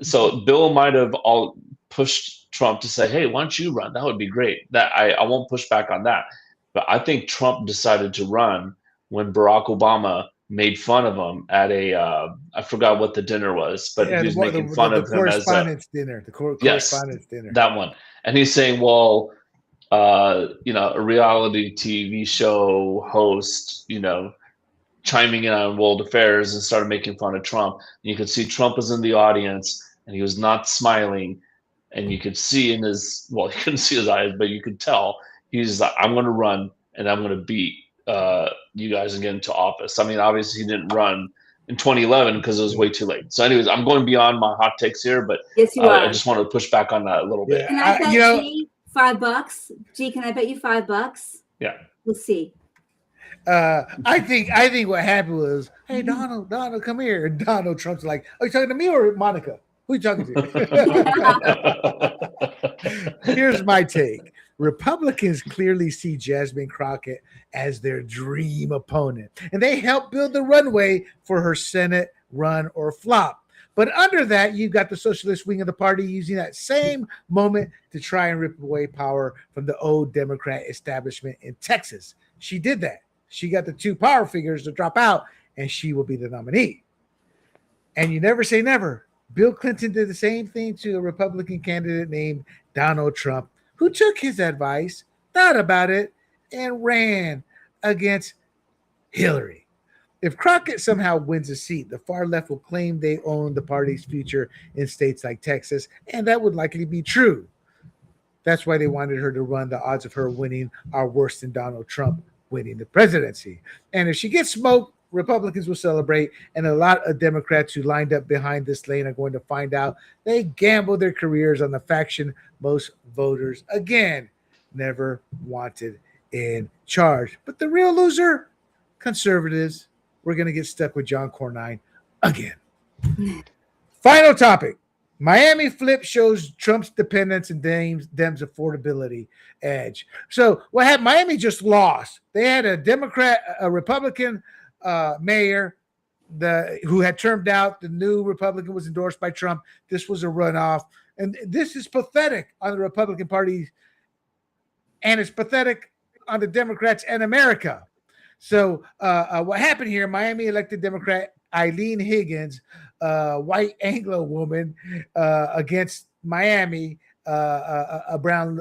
So Bill might have all pushed Trump to say, "Hey, why don't you run? That would be great." That I won't push back on that. But I think Trump decided to run when Barack Obama made fun of him at a I forgot what the dinner was, but Yeah, he was making fun the of him as a correspondence dinner, yes, correspondence dinner. that one. And he's saying, well, a reality TV show host, chiming in on world affairs and started making fun of Trump. And you could see Trump was in the audience and he was not smiling. And you could see in his, well, you couldn't see his eyes, but you could tell he's like, I'm going to run and I'm going to beat you guys and get into office. I mean, obviously he didn't run in 2011 because it was way too late. So anyways, I'm going beyond my hot takes here, but yes, you are. I just want to push back on that a little bit. Can I bet G $5? G, can I bet you $5? Yeah. We'll see. I think what happened was, hey, Donald, come here. And Donald Trump's like, are you talking to me or Monica? Who are you talking to? Here's my take. Republicans clearly see Jasmine Crockett as their dream opponent, and they help build the runway for her Senate run or flop. But under that, you've got the socialist wing of the party using that same moment to try and rip away power from the old Democrat establishment in Texas. She did that. She got the two power figures to drop out, and she will be the nominee. And you never say never. Bill Clinton did the same thing to a Republican candidate named Donald Trump, who took his advice, thought about it, and ran against Hillary. If Crockett somehow wins a seat, the far left will claim they own the party's future in states like Texas, and that would likely be true. That's why they wanted her to run. The odds of her winning are worse than Donald Trump winning the presidency. And if she gets smoked, Republicans will celebrate, and a lot of Democrats who lined up behind this lane are going to find out they gambled their careers on the faction most voters, again, never wanted in charge. But the real loser, conservatives, we're going to get stuck with John Cornyn again. Final topic. Miami flip shows Trump's dependence and Dems affordability edge. So what happened? Miami just lost. They had a Republican mayor who had termed out. The new Republican was endorsed by Trump. This was a runoff. And this is pathetic on the Republican Party. And it's pathetic on the Democrats and America. So what happened here, Miami elected Democrat Eileen Higgins, white Anglo woman, against Miami, a brown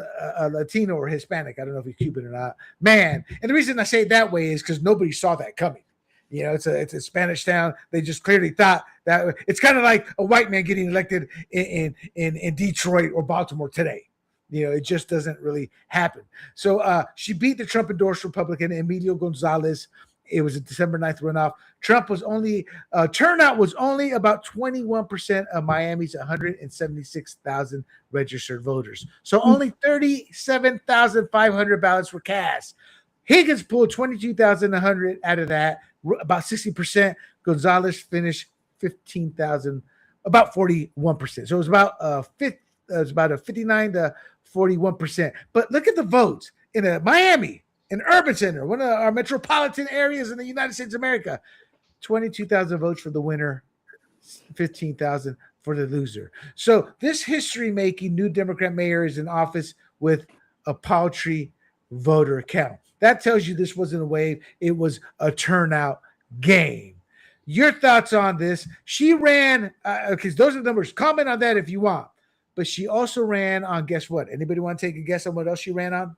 Latino or Hispanic. I don't know if he's Cuban or not. Man, and the reason I say it that way is because nobody saw that coming. It's a Spanish town. They just clearly thought that it's kind of like a white man getting elected in Detroit or Baltimore today. It just doesn't really happen. So she beat the Trump-endorsed Republican Emilio Gonzalez. It was a December 9th runoff. Turnout was only about 21% of Miami's 176,000 registered voters. So only 37,500 ballots were cast. Higgins pulled 22,100 out of that, about 60%. Gonzalez finished 15,000, about 41%. So it was about a 59 to 41%. But look at the votes in Miami, an urban center, one of our metropolitan areas in the United States of America. 22,000 votes for the winner, 15,000 for the loser. So this history-making new Democrat mayor is in office with a paltry voter count. That tells you this wasn't a wave. It was a turnout game. Your thoughts on this? She ran, because those are the numbers. Comment on that if you want. But she also ran on, guess what? Anybody want to take a guess on what else she ran on?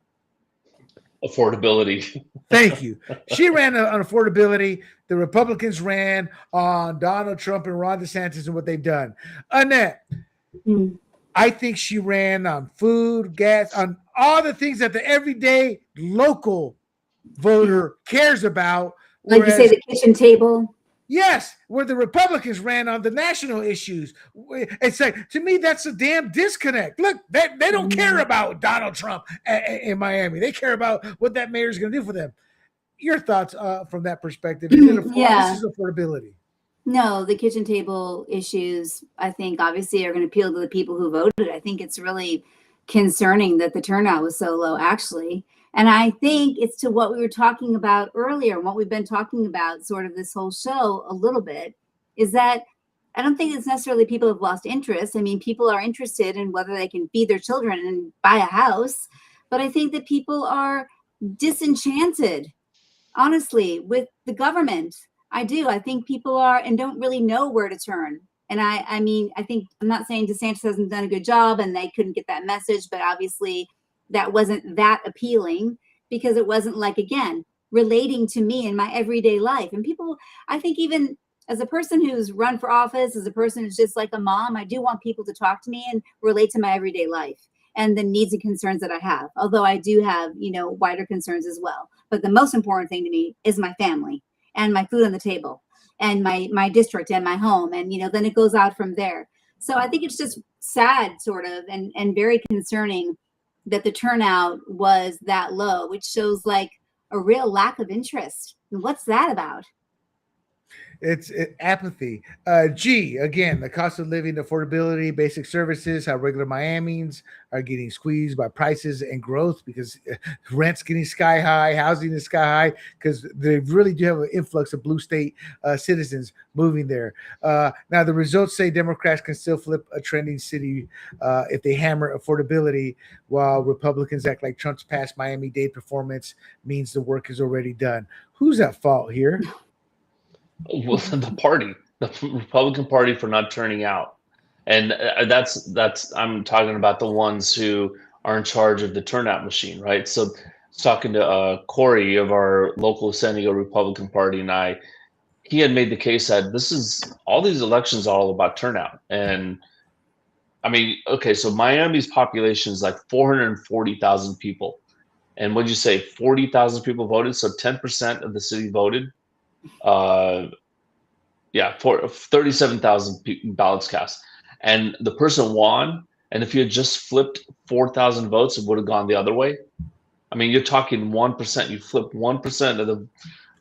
Affordability. Thank you. She ran on affordability. The Republicans ran on Donald Trump and Ron DeSantis and what they've done. Annette, I think she ran on food, gas, on all the things that the everyday local voter cares about. Like you say, the kitchen table. Yes, where the Republicans ran on the national issues. It's like, to me, that's a damn disconnect. Look, they don't care about Donald Trump in Miami. They care about what that mayor is going to do for them. Your thoughts from that perspective? This is affordability. No, the kitchen table issues, I think, obviously are going to appeal to the people who voted. I think it's really concerning that the turnout was so low, actually. And I think it's to what we were talking about earlier, and what we've been talking about sort of this whole show a little bit, is that I don't think it's necessarily people have lost interest. I mean, people are interested in whether they can feed their children and buy a house. But I think that people are disenchanted, honestly, with the government. I do. I think people are and don't really know where to turn. And I mean, I think I'm not saying DeSantis hasn't done a good job and they couldn't get that message, but obviously that wasn't that appealing because it wasn't like, again, relating to me in my everyday life. And people, I think even as a person who's run for office, as a person who's just like a mom, I do want people to talk to me and relate to my everyday life and the needs and concerns that I have. Although I do have, wider concerns as well. But the most important thing to me is my family and my food on the table and my district and my home. And, then it goes out from there. So I think it's just sad sort of and very concerning that the turnout was that low, which shows like a real lack of interest. And what's that about? It's apathy. G, again, the cost of living, affordability, basic services, how regular Miamians are getting squeezed by prices and growth because rent's getting sky high, housing is sky high because they really do have an influx of blue state citizens moving there. Now, the results say Democrats can still flip a trending city if they hammer affordability, while Republicans act like Trump's past Miami-Dade performance means the work is already done. Who's at fault here? Well, the Republican Party for not turning out. And that's I'm talking about the ones who are in charge of the turnout machine, right? So talking to Corey of our local San Diego Republican Party and he had made the case that all these elections are all about turnout. And I mean, okay, so Miami's population is like 440,000 people. And what'd you say, 40,000 people voted? So 10% of the city voted. For 37,000 ballots cast, and the person won. And if you had just flipped 4,000 votes, it would have gone the other way. I mean, you're talking 1%. You flipped 1%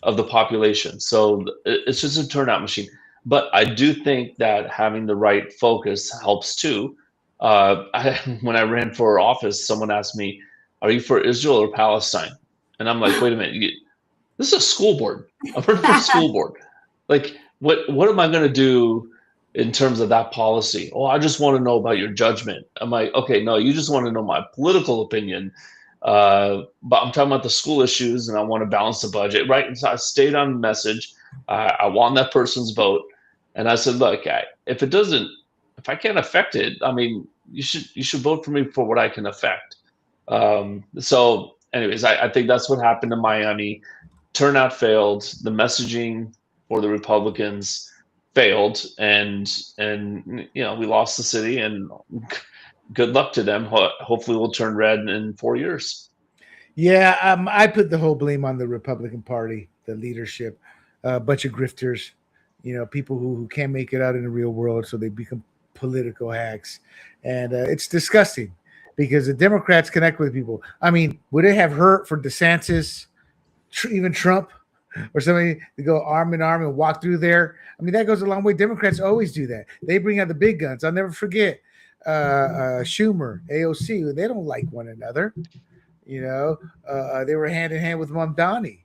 of the population. So it's just a turnout machine. But I do think that having the right focus helps too. When I ran for office, someone asked me, "Are you for Israel or Palestine?" And I'm like, "Wait a minute. This is a school board. I'm running for school board. Like, what am I going to do in terms of that policy? Oh, I just want to know about your judgment." I'm like, okay, no, you just want to know my political opinion. But I'm talking about the school issues and I want to balance the budget, right? And so I stayed on message. I won that person's vote. And I said, look, if I can't affect it, I mean, you should vote for me for what I can affect. So anyways, I think that's what happened in Miami. Turnout failed. The messaging for the Republicans failed, and we lost the city. And good luck to them. Hopefully, we'll turn red in 4 years. Yeah, I put the whole blame on the Republican Party, the leadership, a bunch of grifters, people who can't make it out in the real world, so they become political hacks, and it's disgusting because the Democrats connect with people. I mean, would it have hurt for DeSantis? Even Trump or somebody to go arm in arm and walk through there? I mean, that goes a long way. Democrats always do that. They bring out the big guns. I'll never forget Schumer, AOC. They don't like one another. They were hand in hand with Mamdani,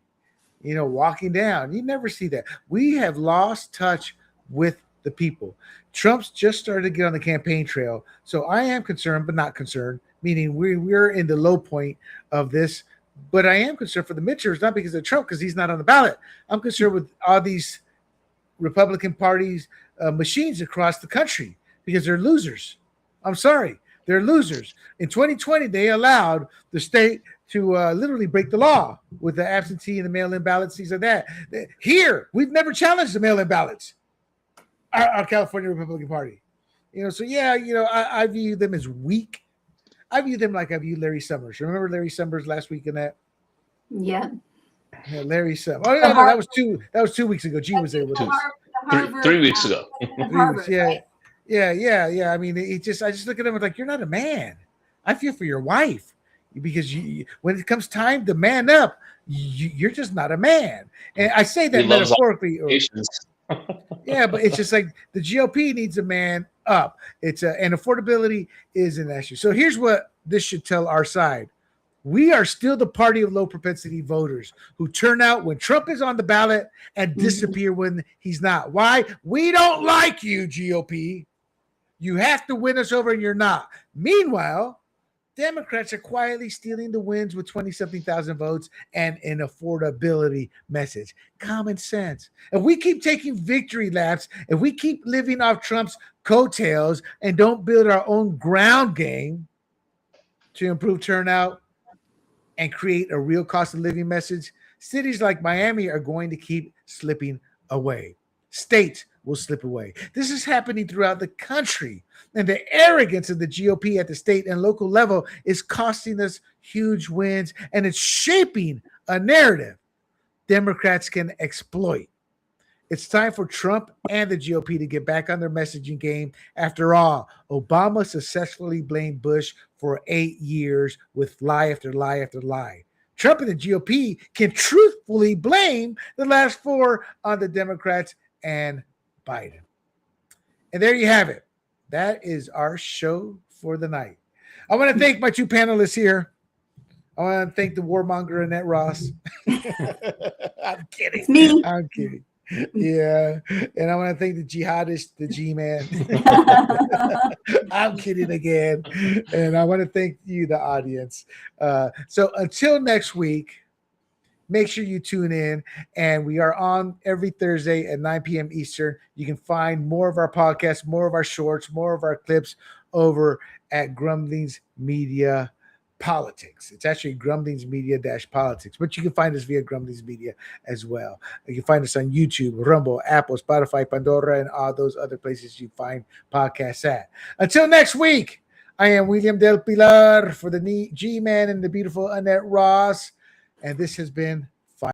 walking down. You never see that. We have lost touch with the people. Trump's just started to get on the campaign trail. So I am concerned, but not concerned, meaning we're in the low point of this. But I am concerned for the midterms, not because of Trump, because he's not on the ballot. I'm concerned with all these Republican parties, machines across the country because they're losers. I'm sorry. They're losers. In 2020, they allowed the state to literally break the law with the absentee and the mail-in ballots, things like that. Here, we've never challenged the mail-in ballots, our California Republican Party. So yeah, I view them as weak. I view them like I view Larry Summers. Remember Larry Summers last week in that? Yeah. Larry Summers. Oh no, that was 2 weeks ago. G was there with us. 3 weeks ago. 3 weeks, yeah. I mean, I just look at him like, you're not a man. I feel for your wife because when it comes time to man up, you're just not a man. And I say that metaphorically. Yeah, but it's just like the GOP needs a man up. And affordability is an issue. So here's what this should tell our side. We are still the party of low propensity voters who turn out when Trump is on the ballot and disappear when he's not. Why? We don't like you, GOP. You have to win us over and you're not. Meanwhile, Democrats are quietly stealing the wins with 20-something thousand votes and an affordability message. Common sense. If we keep taking victory laps, if we keep living off Trump's coattails and don't build our own ground game to improve turnout and create a real cost of living message, cities like Miami are going to keep slipping away. States will slip away. This is happening throughout the country. And the arrogance of the GOP at the state and local level is costing us huge wins, and it's shaping a narrative Democrats can exploit. It's time for Trump and the GOP to get back on their messaging game. After all, Obama successfully blamed Bush for 8 years with lie after lie after lie. Trump and the GOP can truthfully blame the last 4 on the Democrats and Biden. And there you have it. That is our show for the night. I want to thank my 2 panelists here. I want to thank the warmonger Annette Ross. I'm kidding. It's me. I'm kidding. Yeah. And I want to thank the jihadist, the G-man. I'm kidding again. And I want to thank you, the audience. So until next week, make sure you tune in. And we are on every Thursday at 9 p.m. Eastern. You can find more of our podcasts, more of our shorts, more of our clips over at Grumblings Media Politics. It's actually Grumblings Media-Politics, but you can find us via Grumblings Media as well. You can find us on YouTube, Rumble, Apple, Spotify, Pandora, and all those other places you find podcasts at. Until next week, I am William Del Pilar for the G-Man and the beautiful Annette Ross, and this has been